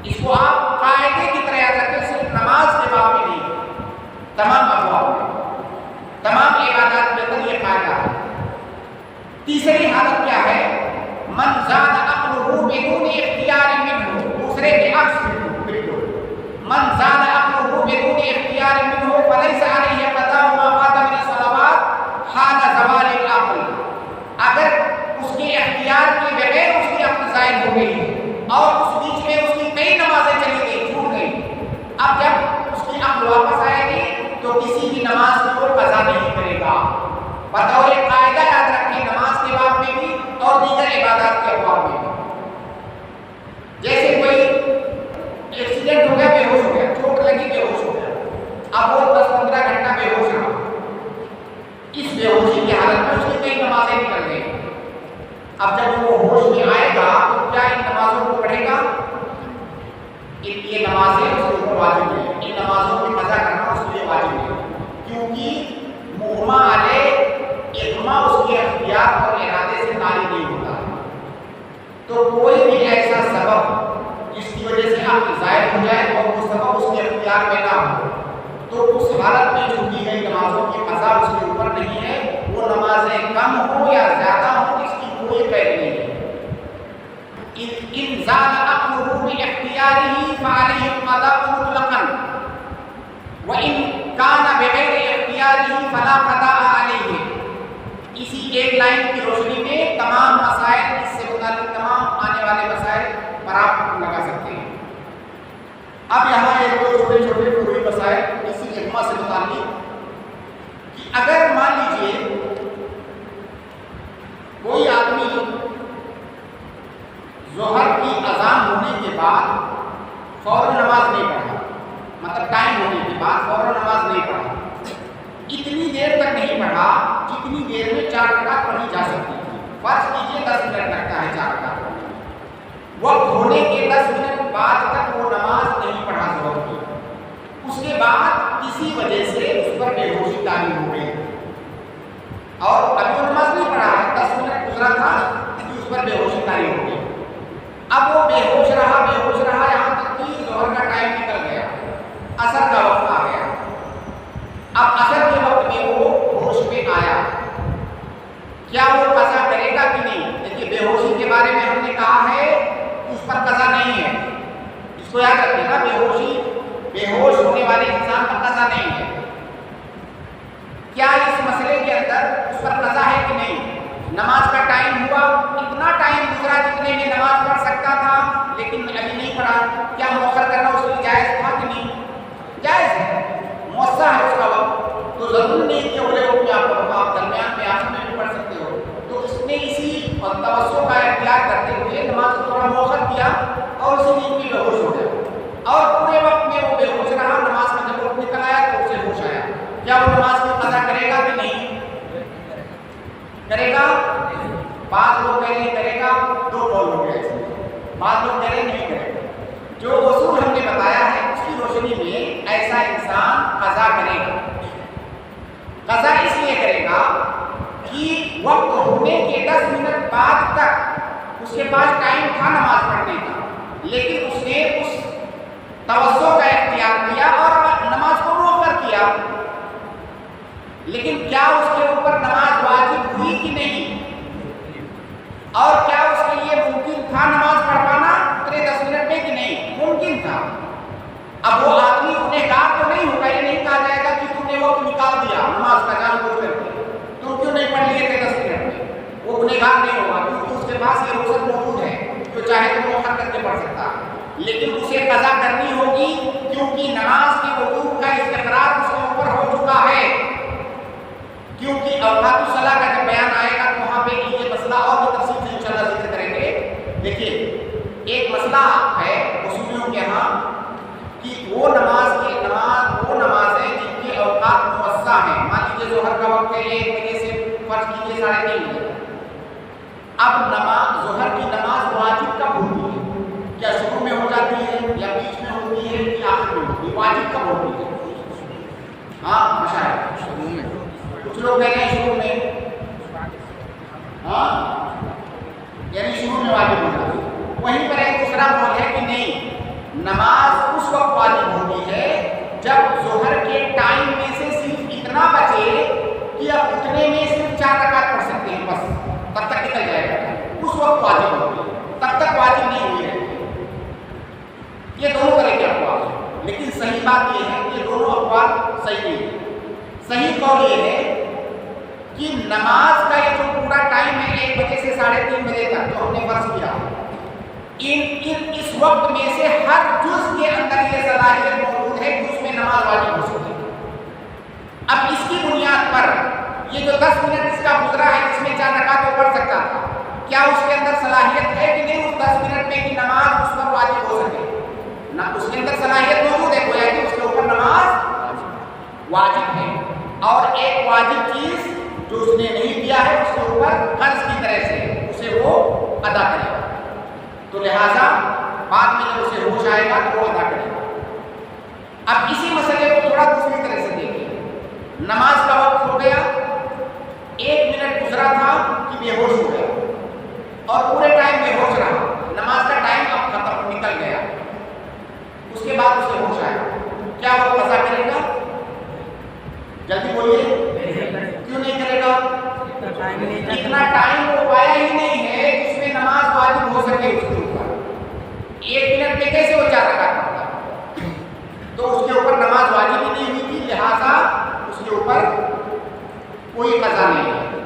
A: اس کو آپ قاعدے کی طرح یاد رکھیں، صرف نماز کے باب میں نہیں، تمام ابواب میں، تمام عبادات میں تو یہ قاعدہ ہے. تیسری حالت کیا ہے؟ من زاد عقلہ بدون اختیار منہ، دوسرے کے عکس بالکل، من زاد عقلہ بدون اختیار منہ فلیس علیہ قضاء ما فات من الصلوات حال زوال العقل. اگر اس کے اختیار کے بغیر اس کی عقل زائل ہو گئی اور اس بیچ میں اس کی کئی نمازیں چلی گئی، چھوٹ گئی، اب جب اس کی عقل واپس آئے گی تو کسی بھی نماز کی وہ قضا نہیں کرے گا. بطور قاعدہ یاد رکھیں، نماز کے باب میں بھی اور دیگر عبادات کے ابواب میں بھی. جیسے کوئی ایکسیڈنٹ ہو گیا، بے ہوش ہو گیا، چوٹ لگی، بے ہوش ہو گیا، اب وہ 10-15 گھنٹہ بے ہوش رہا، اس بے ہوشی کی حالت میں اس کی کئی نمازیں نکل گئی. اب جب وہ ہوش میں آئے گا تو کیا ان نمازوں کو پڑھے گا؟ یہ نمازیں اس کے اوپر واجب نہیں، ان نمازوں کی قضا کرنا اس کے لیے واجب نہیں، کیونکہ مغمہ علیہ اغما اس کے اختیار اور ارادے سے طاری نہیں ہوتا. تو کوئی بھی ایسا سبب جس کی وجہ سے عقل زائل ہو جائے اور وہ سبب اس کے اختیار میں نہ ہو، تو اس حالت میں چھوٹی گئی نمازوں کی قضا اس کے اوپر نہیں ہے. وہ نمازیں کم ہوں یا زیادہ ہوں، اس کی کوئی قید نہیں ہے. ان زاد عقلہ باختیارہ فعلیہ القضاء مطلقا وان کان بغیر اختیارہ فلا قضاء علیہ. اسی ایک لائن کی روشنی میں تمام مسائل، اس سے متعلق تمام آنے والے مسائل پر آپ لگا سکتے ہیں. اب یہاں ایک دو چھوٹے چھوٹے فروعی مسائل اسی اجماع سے متعلق کہ اگر مان لیجیے کوئی آدمی ظہر کی اذان ہونے کے بعد فوراً نماز نہیں پڑھا، مطلب ٹائم ہونے کے بعد فوراً نماز نہیں پڑھا، اتنی دیر تک نہیں پڑھا جتنی دیر میں 4 رکعت پڑھی جا سکتی تھی. فرض کیجیے 10 منٹ لگتا ہے 4 رکعت پڑھنے میں، وقت ہونے کے 10 منٹ بعد تک وہ نماز نہیں پڑھا ظہر کی. اس کے بعد کسی وجہ سے اس پر بے ہوشی طاری ہو گئی اور ابھی وہ نماز نہیں پڑھا ہے، 10 منٹ گزرا تھا کہ اس پر بے ہوشی طاری ہو گئی. اب وہ بے ہوش رہا یہاں تک کہ ظہر کا ٹائم نکل گیا، عصر کا وقت آ گیا. اب عصر کے وقت میں وہ ہوش میں آیا، کیا وہ قضا کرے گا کہ نہیں؟ دیکھیے بے ہوشی کے بارے میں ہم نے کہا ہے اس پر قضا نہیں ہے، اس کو یاد رکھیے گا. بے ہوش ہونے والے انسان پر قضا نہیں ہے. کیا اس مسئلے کے اندر اس پر قضا ہے کہ نہیں؟ نماز کا ٹائم ہوا، اتنا ٹائم گزرا جتنے میں نماز پڑھ سکتا تھا لیکن ابھی نہیں پڑھا، کیا مؤخر کرنا اس کے لیے جائز تھا کہ نہیں؟ جائز ہے، موسع ہے اس کا وقت. تو ضرور نہیں کہ اگلے وقت میں آپ درمیان میں آخر میں بھی پڑھ سکتے ہو. تو اس نے اسی توسع کا اختیار کرتے ہوئے نماز کو تھوڑا مؤخر کیا اور اسی دن بھی بے ہوش ہو گیا اور پورے وقت میں وہ بے ہوش رہا. نماز کا جب وقت نکل آیا تو اسے ہوش آیا. کیا وہ نماز کی قضا کرے گا کہ نہیں کرے گا؟ بعض لوگ کہہ رہے کرے گا، 2 قول ہو گئے. بعض لوگ کہہ رہے نہیں کرے گا. جو اصول ہم نے بتایا ہے اس کی روشنی میں ایسا انسان قضا کرے گا. قضا اس لیے کرے گا کہ وقت ہونے کے 10 منٹ بعد تک اس کے پاس ٹائم تھا نماز پڑھنے کا، لیکن اس نے اس توسع کا اختیار کیا اور نماز کو مؤخر کیا. لیکن کیا اس کے اوپر نماز واجب ہوئی کہ نہیں؟ اور کیا اس کے لیے ممکن تھا نماز پڑھ پانا اتنے 10 منٹ میں کہ نہیں؟ ممکن تھا. اب وہ آدمی گنہگار تو نہیں ہوگا، یہ نہیں کہا جائے گا کہ تم نے وقت نکال دیا نماز کا جان بوجھ کر کے، تم کیوں نہیں پڑھ لیے تھے 10 منٹ میں. وہ گنہگار نہیں ہوگا کیونکہ اس کے پاس یہ رخصت موجود ہے، جو چاہے تو مؤخر کر کے پڑھ سکتا. لیکن اسے قضا کرنی ہوگی کیونکہ نماز کے وجوب کا استقرار اس کے اوپر ہو چکا ہے. کیونکہ اوقات الصلاح کا جب بیان آئے گا تو وہاں پہ یہ مسئلہ اور بھی تفصیل سے انشاءاللہ ذکر کریں گے. دیکھیے ایک مسئلہ ہے اصولیوں کے یہاں کہ وہ نمازیں جن کے اوقات موسع ہیں. مان لیجیے ظہر کا وقت ہے 1 بجے سے فرض کیجیے 3:30 بجے، اب نماز ظہر کی نماز واجب کب ہوتی ہے؟ کیا شروع میں ہو جاتی ہے یا بیچ میں ہوتی ہے یا آخر میں ہوتی ہے؟ واجب کب ہوتی ہے؟ ہاں مشاہد شروع میں، کچھ لوگ کہہ رہے ہیں شروع میں، ہاں یعنی شروع میں واجب ہو جاتی ہے۔ وہیں پر ایک دوسرا قول ہے کہ نہیں، نماز اس وقت واجب ہوتی ہے جب ظہر کے ٹائم میں سے صرف اتنا بچے کہ اب اتنے میں صرف 4 رکعت پڑھ سکتے ہیں، بس تب تک نکل جائے گا، اس وقت واجب ہوتی ہے، تب تک واجب نہیں ہوئی ہے۔ یہ دونوں طرح کے اقوال ہیں، لیکن صحیح بات یہ ہے کہ دونوں اقوال صحیح نہیں ہیں۔ صحیح قول یہ ہے کہ نماز کا یہ جو پورا ٹائم ہے 1 بجے سے 3:30 بجے تک جو ہم نے فرض کیا، اس وقت میں سے ہر جز کے اندر یہ صلاحیت موجود ہے کہ اس میں نماز واجب ہو سکتی ہے۔ اب اس کی بنیاد پر یہ جو 10 منٹ اس کا گزرا ہے جس میں 4 رکعت وہ پڑھ سکتا تھا، کیا اس کے اندر صلاحیت ہے کہ نہیں اس 10 منٹ میں کہ نماز اس پر واجب ہو سکے؟ نہ، اس کے اندر صلاحیت موجود ہے، گویا کہ اس کے اوپر نماز واجب ہے، اور ایک واجب چیز جو اس نے نہیں کیا ہے اس کے اوپر قرض کی طرح سے اسے وہ ادا کرے گا، تو لہٰذا بعد میں جب اسے ہوش آئے گا تو وہ ادا کرے گا۔ اب اسی مسئلے کو تھوڑا دوسری طرح سے دیکھیں، نماز کا وقت ہو گیا، 1 منٹ گزرا تھا کہ بے ہوش ہو گیا اور پورے ٹائم بے ہوش رہا، نماز کا ٹائم اب ختم نکل گیا، اس کے بعد اسے ہوش آیا، کیا وہ قضا کرے گا؟ جلدی بولیے، کیوں نہیں کرے گا؟ اتنا ٹائم وہ پایا ہی نہیں ہے جس میں نماز واجب ہو سکے اس کے اوپر۔ 1 منٹ میں کیسے وہ 4 رکعت پڑھتا؟ تو اس کے اوپر نماز واجب ہی نہیں ہوئی تھی، لہٰذا اس کے اوپر کوئی قضا نہیں ہے۔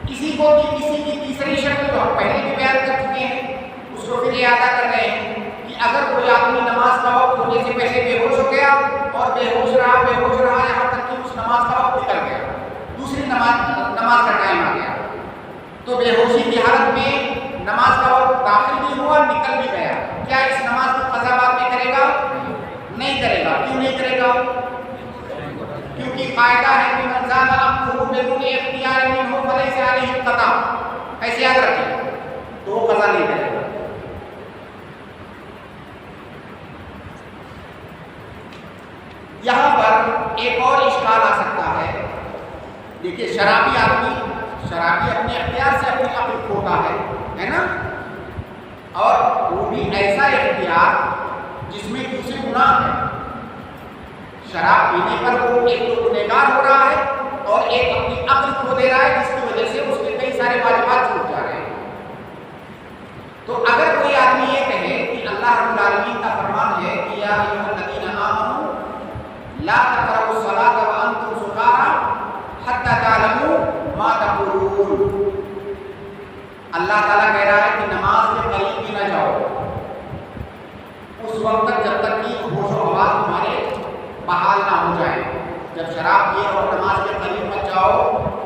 A: کسی کی تیسری شکل جو ہم پہلے بھی بیان کر چکے ہیں، اس کو پھر اعادہ کر رہے ہیں کہ اگر کوئی آدمی نماز کا وقت ہونے سے پہلے بے ہوش ہو گیا اور بے ہوش رہا یہاں تک کہ اس نماز کا وقت نکل گیا، دوسری نماز کا ٹائم آ گیا، تو بے ہوشی کی حالت میں نماز کا وقت داخل بھی ہوا نکل بھی گیا، کیا اس نماز کی قضا بعد میں کرے گا؟ نہیں کرے گا۔ کیوں نہیں کرے گا؟ کیونکہ قاعدہ ہے کہ من زاد امره بدون اختیار منه فليس عليه القضاء، ایسے یاد رکھیں، تو وہ قضا نہیں کرے گا۔ یہاں پر ایک اور اشکال آ سکتا ہے، دیکھیے شرابی اپنے اختیار سے اپنی عقل کھوتا ہے نا، اور وہ بھی ایسا اختیار جس میں کہ اسے گناہ ہے۔ شراب پینے پر وہ ایک تو گنہگار ہو رہا ہے اور ایک اپنی عقل کھو دے رہا ہے، جس کی وجہ سے اس کے کئی سارے واجبات چھوٹ جا رہے ہیں۔ تو اگر کوئی آدمی یہ کہے کہ اللہ رب العالمین کا فرمان ہے کہ یا ایھا الذین آمنوا لا تقربوا الصلاة وانتم سکارى حتی تعلموا ما تقولون، اللہ تعالیٰ کہہ رہا ہے کہ نماز کے قریب بھی نہ جاؤ اس وقت تک جب تک کہ ہوش و حواس تمہارے بحال نہ ہو جائے۔ جب شراب پیے اور نماز کے قریب مت جاؤ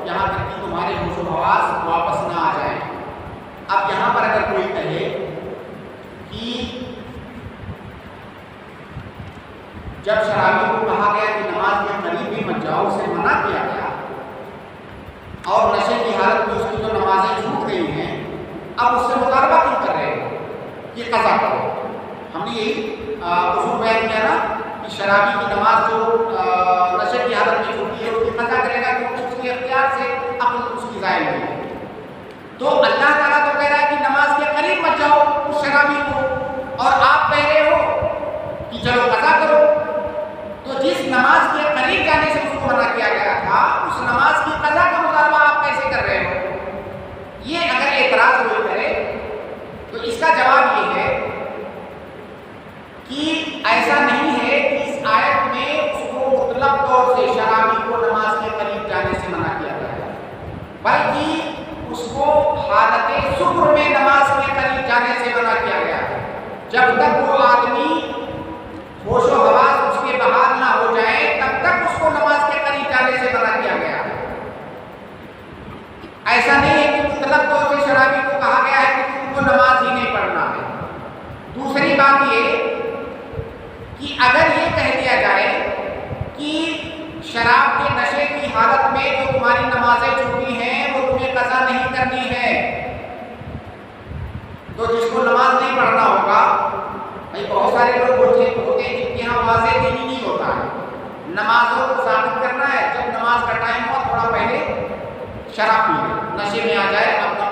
A: یہاں تک کہ تمہارے ہوش و حواس واپس نہ آ جائیں۔ اب یہاں پر اگر کوئی کہے کہ جب شرابی کو کہا گیا کہ نماز کے قریب بھی مت جاؤ، اسے منع کیا گیا، اور نشے کی حالت میں اس کی جو نمازیں چھوٹ گئی ہیں، اب اس سے مطالبہ کیوں کر رہے ہو کہ قضا کرو؟ ہم نے یہی اصول بیان کیا نا کہ شرابی کی نماز جو نشے کی حالت میں چھوٹی ہے اس کی قضا کرے گا کیونکہ اس کے اختیار سے عقل اس کی ضائع ہوئی ہے۔ تو اللہ تعالیٰ تو کہہ رہا ہے کہ نماز کے قریب مت جاؤ اس شرابی کو، اور آپ کہہ رہے ہو کہ چلو قضا کرو، تو جس نماز کے قریب جانے سے اس کو منع کیا گیا تھا اس نماز کی قضا کا مطالبہ آپ کیسے کر رہے ہو؟ یہ اگر اعتراض کوئی کرے تو اس کا جواب یہ ہے کہ ایسا نہیں ہے کہ اس آیت میں اس کو مطلق طور سے شرابی کو نماز کے قریب جانے سے منع کیا گیا ہے، بلکہ اس کو حالت سکر میں نماز کے قریب جانے سے منع کیا گیا ہے۔ جب تک وہ آدمی ہوش و حواس اس کے بحال نہ ہو جائے تب تک اس کو نماز کے قریب جانے سے منع کیا گیا ہے۔ ایسا نہیں ہے کہ مطلق طور سے شرابی کو کہا گیا ہے کہ تم کو نماز ہی نہیں پڑھنا ہے۔ دوسری بات یہ کہ اگر یہ کہہ دیا جائے کہ شراب کے نشے کی حالت میں جو تمہاری نمازیں چھوٹی ہیں وہ تمہیں تو جس کو نماز نہیں پڑھنا ہوگا، بھائی بہت سارے لوگ ہوتے ہیں جن کے یہاں واضح دینی نہیں ہوتا ہے، نمازوں کو ثابت کرنا ہے، جب نماز کا ٹائم ہوا تھوڑا پہلے شراب پی لے، نشے میں آ جائے، اپنا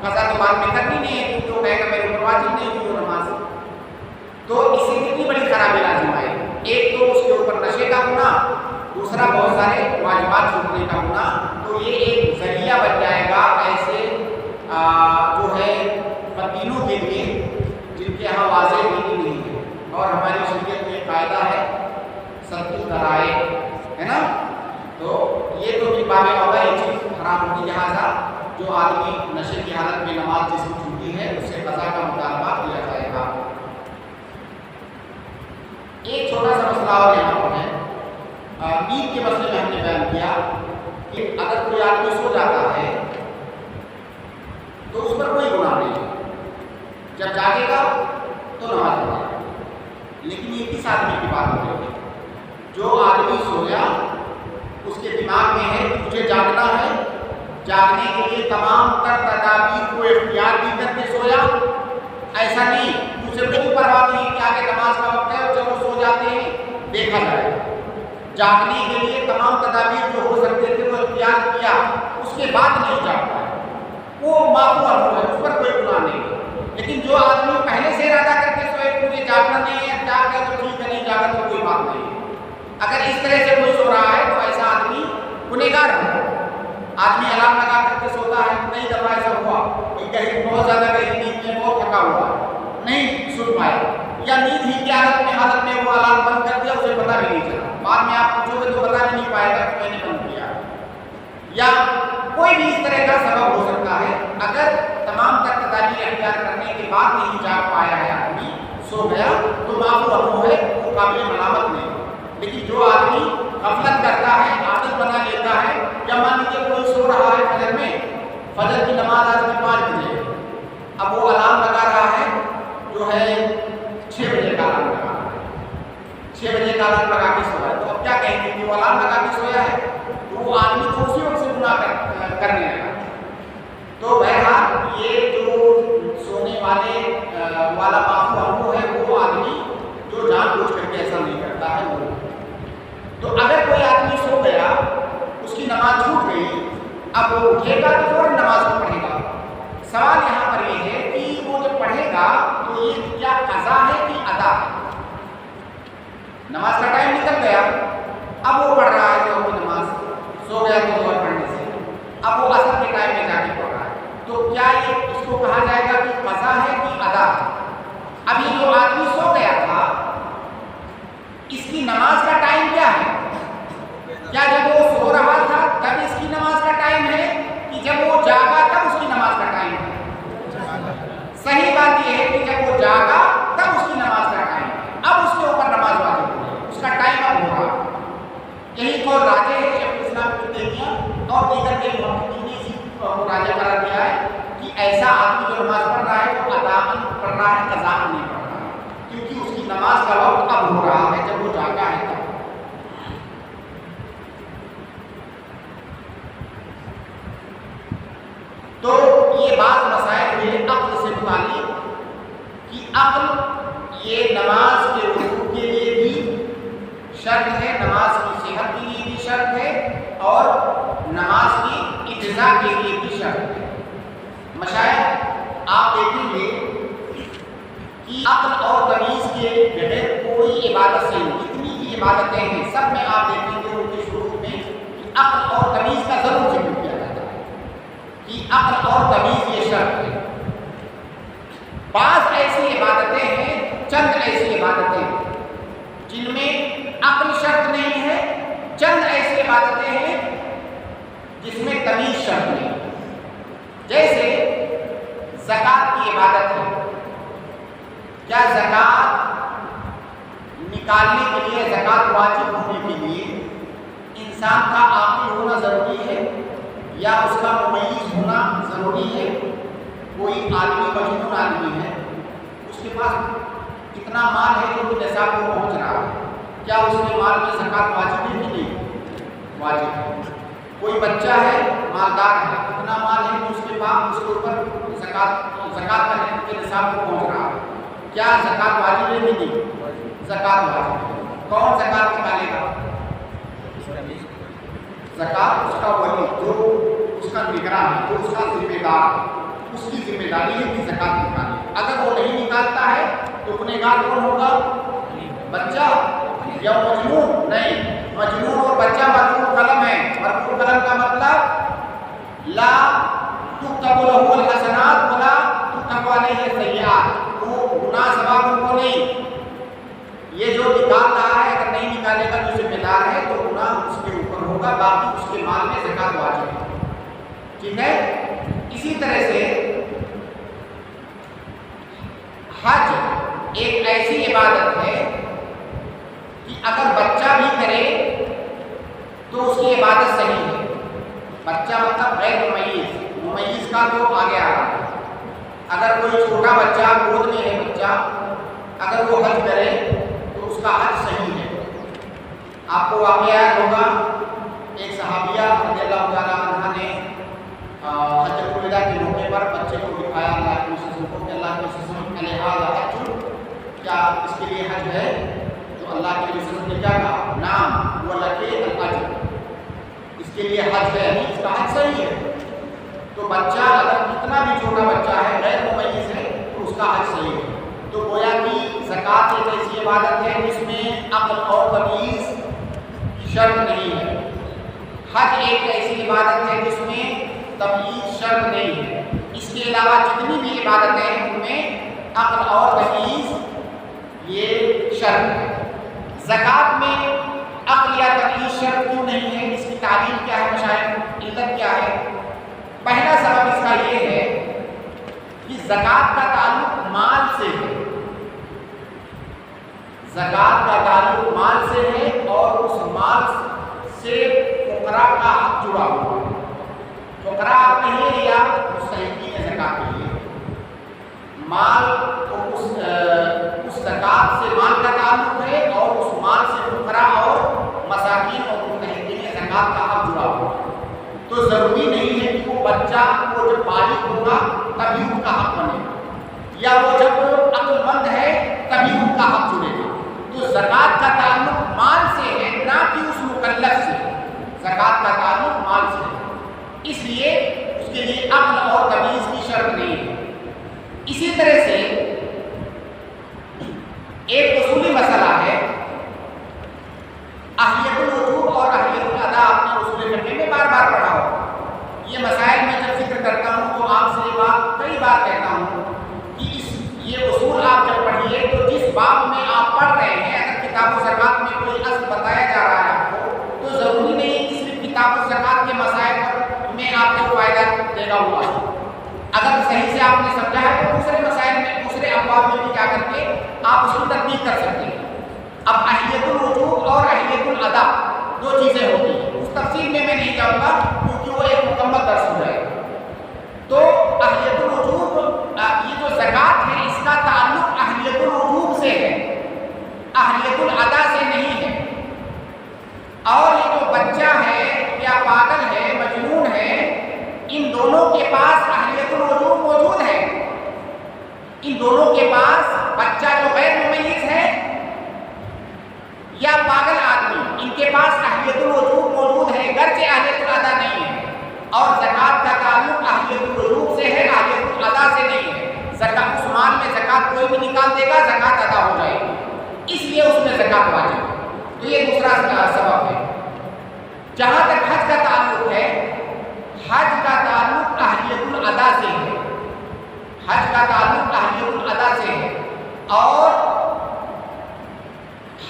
A: قضا تو بعد میں کرنی نہیں ہے کیونکہ وہ کہے گا میرے اوپر واجب نہیں ہوئی وہ نماز، تو اس سے کتنی بڑی خرابی لازم آئے، ایک تو اس کے اوپر نشے کا گناہ، دوسرا بہت سارے واجبات چھوٹنے کا گناہ، تو یہ ایک ذریعہ بن جائے گا ایسے جو ہے بدینوں کے لیے جن کے یہاں واضح دینی نہیں ہے۔ اور ہماری شریعت میں قاعدہ ہے سب ذرائع ہے نا، تو یہ تو باب اولا یہ چیز حرام ہوتی، لہٰذا جو آدمی نشے کی حالت میں نماز جس کو چھوٹی ہے اس سے قضا کا مطالبہ کیا جائے گا۔ ایک چھوٹا سا مسئلہ اور یہاں پر ہے، نیند کے مسئلے میں ہم نے بیان کیا کہ اگر کوئی آدمی سو جاتا ہے تو اس پر کوئی گناہ نہیں ہے، جب جاگے گا تو نماز پڑھے گا، لیکن یہ کس آدمی کی بات ہو رہی ہے؟ جو آدمی سویا اس کے دماغ میں ہے کہ مجھے جاگنا ہے، جاگنے کے لیے تمام تر تدابیر کو اختیار بھی کر کے سویا، ایسا نہیں اسے کوئی پرواہ نہیں کہ آگے نماز کا وقت ہے اور جب وہ سو جاتے ہیں دیکھا جائے، جاگنے کے لیے تمام تدابیر جو ہو سکتے تھے وہ اختیار کیا، اس کے بعد نہیں جاگ پائے، وہ معفو عنہ ہے، اس پر کوئی گناہ نہیں ہے۔ لیکن جو آدمی پہلے سے ارادہ کر کے سوئے مجھے جاگنا نہیں ہے، جاگ گیا تو ٹھیک ہے، نہیں جاگا تو کوئی بات نہیں ہے، اگر اس طرح سے کوئی سو رہا ہے تو ایسا آدمی گنہگار ہے۔ آدمی الارم لگا کر کے سوتا ہے، کئی دفعہ ایسا ہوا کہیں بہت زیادہ گہری نیند میں بہت تھکا ہوا نہیں سن پائے، یا نیند ہی کی حالت میں وہ الارم بند کر دیا، اسے پتہ بھی نہیں چلا، بعد میں آپ پوچھو گے تو بتا بھی نہیں پائے گا کہ میں نے بند کیا، یا کوئی بھی اس طرح کا سبب ہو سکتا ہے۔ اگر تمام تر تدابیر اختیار کرنے کے بعد نہیں جاگ پایا ہے آدمی، سو گیا تو معفو عنہ ہے، وہ قابل ملامت نہیں۔ لیکن جو آدمی غفلت کرتا ہے، عادت بنا لیتا ہے، یا مان لیجیے کوئی سو رہا ہے فجر میں، فجر کی نماز آج میں 5 بجے، اب وہ الارم لگا رہا ہے جو ہے 6 بجے کا الارم لگا رہا ہے، 6 بجے کا الارم لگا کے سویا ہے، تو اب کیا کہیں گے کہ وہ الارم لگا کے سویا ہے، تو وہ آدمی تو اسی وقت سے گناہ کرنے لگا۔ تو بہرحال یہ جو سونے والا معفو عنہ ہے وہ آدمی جو جان بوجھ کر کے ایسا نہیں کرتا ہے وہ۔ تو اگر کوئی آدمی سو گیا، اس کی نماز چھوٹ گئی، اب وہ اٹھے گا تو فوراً نماز کو پڑھے گا۔ سوال یہاں پر یہ ہے کہ وہ جب پڑھے گا تو یہ کیا قضا ہے کہ ادا ہے؟ نماز کا ٹائم نکل گیا، اب وہ پڑھ رہا ہے ظہر کی نماز، سو گیا تو ظہر پڑھنے سے، اب وہ عصر کے ٹائم میں جا کے پڑھ رہا ہے، تو کیا یہ اس کو کہا جائے گا کہ قضا ہے کہ ادا ہے؟ ابھی جو آدمی سو گیا تھا اس کی نماز کا ٹائم کیا ہے؟ کیا جب وہ سو رہا تھا تب اس کی نماز کا ٹائم ہے کہ جب وہ جاگا تب اس کی نماز کا ٹائم ہے؟ صحیح بات یہ ہے کہ جب وہ جاگا تب اس کی نماز کا ٹائم ہے، اب اس کے اوپر نماز واجب ہے، اس کا ٹائم اب ہو رہا ہے۔ یہی قول راجح ہے شیخ الاسلام ابن تیمیہ اور دیگر کے محققین نے اسی کو راجح قرار دیا ہے کہ ایسا آدمی جو نماز پڑھ رہا ہے وہ اداءً پڑھ رہا ہے، قضاءً نہیں پڑھ رہا ہے، کیونکہ اس کی نماز کا وقت اب ہو رہا ہے، جب وہ جاگا ہے تب۔ تو یہ بعض مسائل ہوئے عقل سے متعلق کہ عقل یہ نماز کے وضو کے لیے بھی شرط ہے، نماز کی صحت کے لیے بھی شرط ہے، اور نماز کی اجزاء کے لیے بھی شرط ہے۔ مشائخ آپ دیکھیں گے کہ عقل اور تمیز کے بغیر کوئی عبادت سے جتنی بھی عبادتیں ہیں سب میں آپ دیکھیں گے ان کے شروع میں کہ عقل اور تمیز کا ضرور ذکر کیا جاتا ہے کہ عقل اور تمیز یہ شرط ہے۔ بعض ایسی عبادتیں ہیں، چند ایسی عبادتیں ہیں جن میں عقل شرط نہیں ہے، چند ایسی عبادتیں ہیں جس میں تمیز شرط نہیں ہے۔ جیسے زکوٰۃ کی عبادت ہے، کیا زکوٰۃ نکالنے کے لیے، زکوٰۃ واجب ہونے کے لیے انسان کا عاقل ہونا ضروری ہے یا اس کا ممیز ہونا ضروری ہے؟ کوئی آدمی مجنون آدمی ہے، اس کے پاس اتنا مال ہے جو نصاب کو پہنچ رہا ہے، کیا اس کے مال میں زکوٰۃ واجب ہے کہ نہیں؟ واجب ہے۔ کوئی بچہ ہے، مالدار ہے، اتنا مال ہے کہ اس کے اوپر زکات کا نصاب کو پہنچ رہا ہے، کیا زکات واجب ہے نہیں؟ زکات واجب ہے۔ کون زکات نکالے گا؟ زکات اس کا ولی، جو اس کا نگراں ہے، جو اس کا ذمہ دار ہے، اس کی ذمہ داری ہے کہ زکات نکالے۔ اگر وہ نہیں نکالتا ہے تو گنہگار کون ہوگا؟ بچہ یا مجنون؟ نہیں، مجنون اور بچہ مرفوع قلم ہے۔ مرفوع قلم کا مطلب لا تكتب له الحسنات ولا تكتب عليه السيئات، وہ گناہ ثواب ان کو نہیں، یہ جو نکال رہا ہے اگر نہیں نکالے گا جو ذمہ دار ہے تو گناہ اس کے اوپر ہوگا، باقی اس کے مال میں زکات واجب ہے، ٹھیک ہے۔ اسی طرح سے حج ایک ایسی عبادت ہے کہ اگر بچہ بھی کرے تو اس کی عبادت صحیح ہے۔ بچہ مطلب غیر ممیز، ممیز کا تو آگے آ رہا ہے۔ اگر کوئی چھوٹا بچہ گود میں ہے بچہ، اگر وہ حج کرے تو اس کا حج صحیح ہے۔ آپ کو واقعہ یاد ہوگا، ایک صحابیہ رضی اللہ تعالیٰ عنہ نے حجۃ الوداع کے موقع پر بچے کو دکھایا اللہ کے رسول کو کہ اللہ کے رسول الہٰذا حج، کیا اس کے لیے حج ہے؟ تو اللہ کے رسول نے کیا کہا؟ نعم ولک الاجر، اس کے لیے حج ہے، اس کا حج صحیح ہے۔ تو بچہ اگر کتنا بھی چھوٹا بچہ ہے، غیر ممیز ہے، تو اس کا حج صحیح ہے۔ تو گویا کہ زکوٰۃ ایک ایسی عبادت ہے جس میں عقل اور تمیز شرط نہیں ہے۔ حج ایک ایسی عبادت ہے جس میں تمیز شرط نہیں ہے۔ اس کے علاوہ جتنی بھی عبادتیں ہیں ان میں عقل اور تمیز یہ شرط ہے۔ زکوٰۃ میں عقل یا تمیز شرط کیوں نہیں ہے؟ اس کی تعلیم کیا ہے مشاہد؟ علت کیا ہے؟ پہلا سبب اس کا یہ ہے کہ زکوٰۃ کا تعلق مال سے ہے، زکوٰۃ کا تعلق مال سے ہے اور اس مال سے فقراء کا حق جڑا ہوا ہے۔ فقراء آپ کہیے یا مستحقین زکوٰۃ کہیے، مال تو اس زکوٰۃ سے مال کا تعلق ہے اور اس مال سے فقراء اور مساکین اور مستحقین زکوٰۃ کا حق جڑا ہوا ہے۔ تو ضروری نہیں ہے کہ وہ بچہ کو جب بالغ ہوگا تبھی ان کا حق بنے گا، یا وہ جب عقل مند ہے تبھی ان کا حق جڑے گا۔ تو زکوٰۃ کا تعلق مال سے ہے، نہ کہ اس مکلف سے۔ زکوٰۃ کا تعلق مال سے ہے، اس لیے اس کے لیے عقل اور تمیز کی شرط نہیں ہے۔ اسی طرح سے ایک اصولی مسئلہ ہے اہلیت الوجوب اور اہلیت الادا، آپ نے اصول فقہ میں بار بار پڑھا ہو۔ یہ مسائل میں جب ذکر کرتا ہوں تو آپ سے یہ بات کئی بار کہتا ہوں کہ یہ اصول آپ جب پڑھیے تو جس باب میں آپ پڑھ رہے ہیں، اگر کتاب الزکوٰۃ میں کوئی اصل بتایا جا رہا ہے آپ کو، تو ضروری نہیں کہ صرف کتاب الزکوٰۃ کے مسائل میں آپ کو فائدہ دے گا ہوا ہے۔ اگر صحیح سے آپ نے سمجھا ہے تو دوسرے مسائل میں، دوسرے ابواب میں بھی کیا کر کے آپ اس کی تطبیق کر سکتے ہیں۔ اب اہلیت الوجوب اور اہلیت الادا دو چیزیں ہوتی ہیں، اس تفصیل میں نہیں جاؤں گا کیونکہ وہ ایک مکمل درس ہو جائے گا۔ تو اہلیت الوجوب، یہ جو زکوٰۃ ہے اس کا تعلق اہلیت الوجوب سے ہے، اہلیت الادا سے نہیں ہے۔ اور یہ جو بچہ ہے یا پاگل ہے، مجنون ہے، ان دونوں کے پاس اہلیت الوجوب موجود ہے۔ ان دونوں کے پاس بچہ جو غیر ممیز ہے یا پاگل آدمی، ان کے پاس اہلیت الوجوب موجود ہے، گرچہ اہلیت الادا نہیں ہے۔ اور زکوٰۃ کا تعلق اہلیت الوجوب سے ہے، اہلیت الادا سے نہیں ہے۔ زکوٰۃ اس مال میں زکوٰۃ کوئی بھی نکال دے گا، زکوٰۃ ادا ہو جائے گی، اس لیے اس میں زکوٰۃ واجب ہے۔ تو یہ دوسرا سبب ہے۔ جہاں تک حج کا تعلق ہے، حج کا تعلق اہلیت الادا سے ہے، حج کا تعلق اہلیت الادا سے ہے۔ اور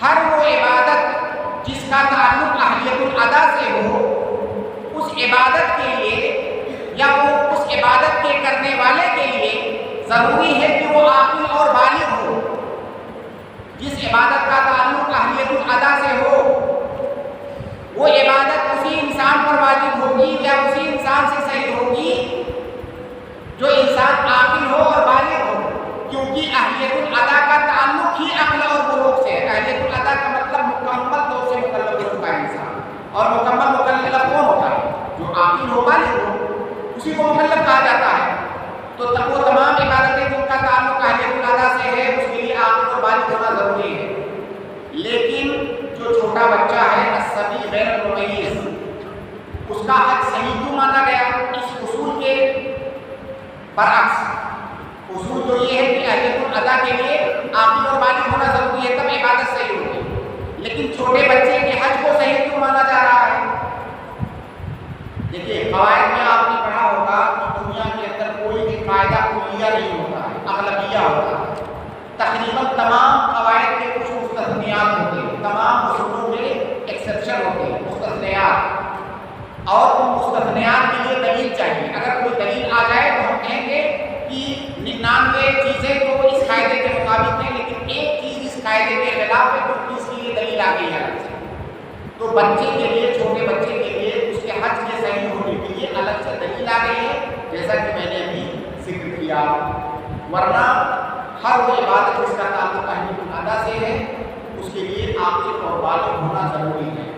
A: ہر وہ عبادت جس کا تعلق اہلیت الادا سے ہو، اس عبادت کے لیے یا وہ اس عبادت کے کرنے والے کے لیے ضروری ہے کہ وہ عاقل اور بالغ ہو۔ جس عبادت کا تعلق اہلیت الادا سے ہو، وہ عبادت اسی انسان پر واجب ہوگی یا اسی انسان سے صحیح ہوگی جو انسان عاقل ہو اور بالغ ہو، کیونکہ اہلیت الادا کا تعلق ہی عقل اور بلوغ سے ہے۔ اہلیت الادا کا مطلب مکمل طور سے مکلف ہو چکا ہے انسان، اور مکمل مکلف کون ہوتا ہے؟ جو عاقل ہو، بالغ ہو، اسی کو مکلف کہا جاتا ہے۔ تو اس کا حج صحیح کیوں مانا گیا؟ اس اصول کے برعکس اصول تو یہ ہے کہ حجۃ الادا کے لیے عاقل اور بالغ ہونا ضروری ہے، تب عبادت صحیح ہوگی، لیکن چھوٹے بچے کے حج کو صحیح کیوں مانا جا رہا ہے؟ دیکھیے قواعد میں آپ نے پڑھا ہوگا کہ دنیا کے اندر کوئی بھی قاعدہ کلیہ نہیں ہوتا ہے، اغلبیہ ہوتا ہے۔ تقریباً تمام قواعد کے کچھ مستثنیات ہوتے ہیں، تمام اصولوں کے ایکسیپشن ہوتے ہیں، مستثنیات، اور ان مستثنیات کے لیے دلیل چاہیے۔ اگر کوئی دلیل آ جائے تو ہم کہیں گے کہ 99 چیزیں تو اس قاعدے کے مطابق ہیں، لیکن ایک چیز اس قاعدے کے خلاف ہے تو اس کے لیے دلیل آ گئی ہے۔ تو بچے کے لیے، چھوٹے بچے کے لیے اس کے حج کے صحیح ہونے کے لیے الگ سے دلیل آ گئی ہے، جیسا کہ میں نے ابھی ذکر کیا۔ ورنہ ہر وہ عبادت جس کا تعلق حجۃ الادا سے ہے اس کے لیے عاقل اور بالغ ہونا ضروری ہے۔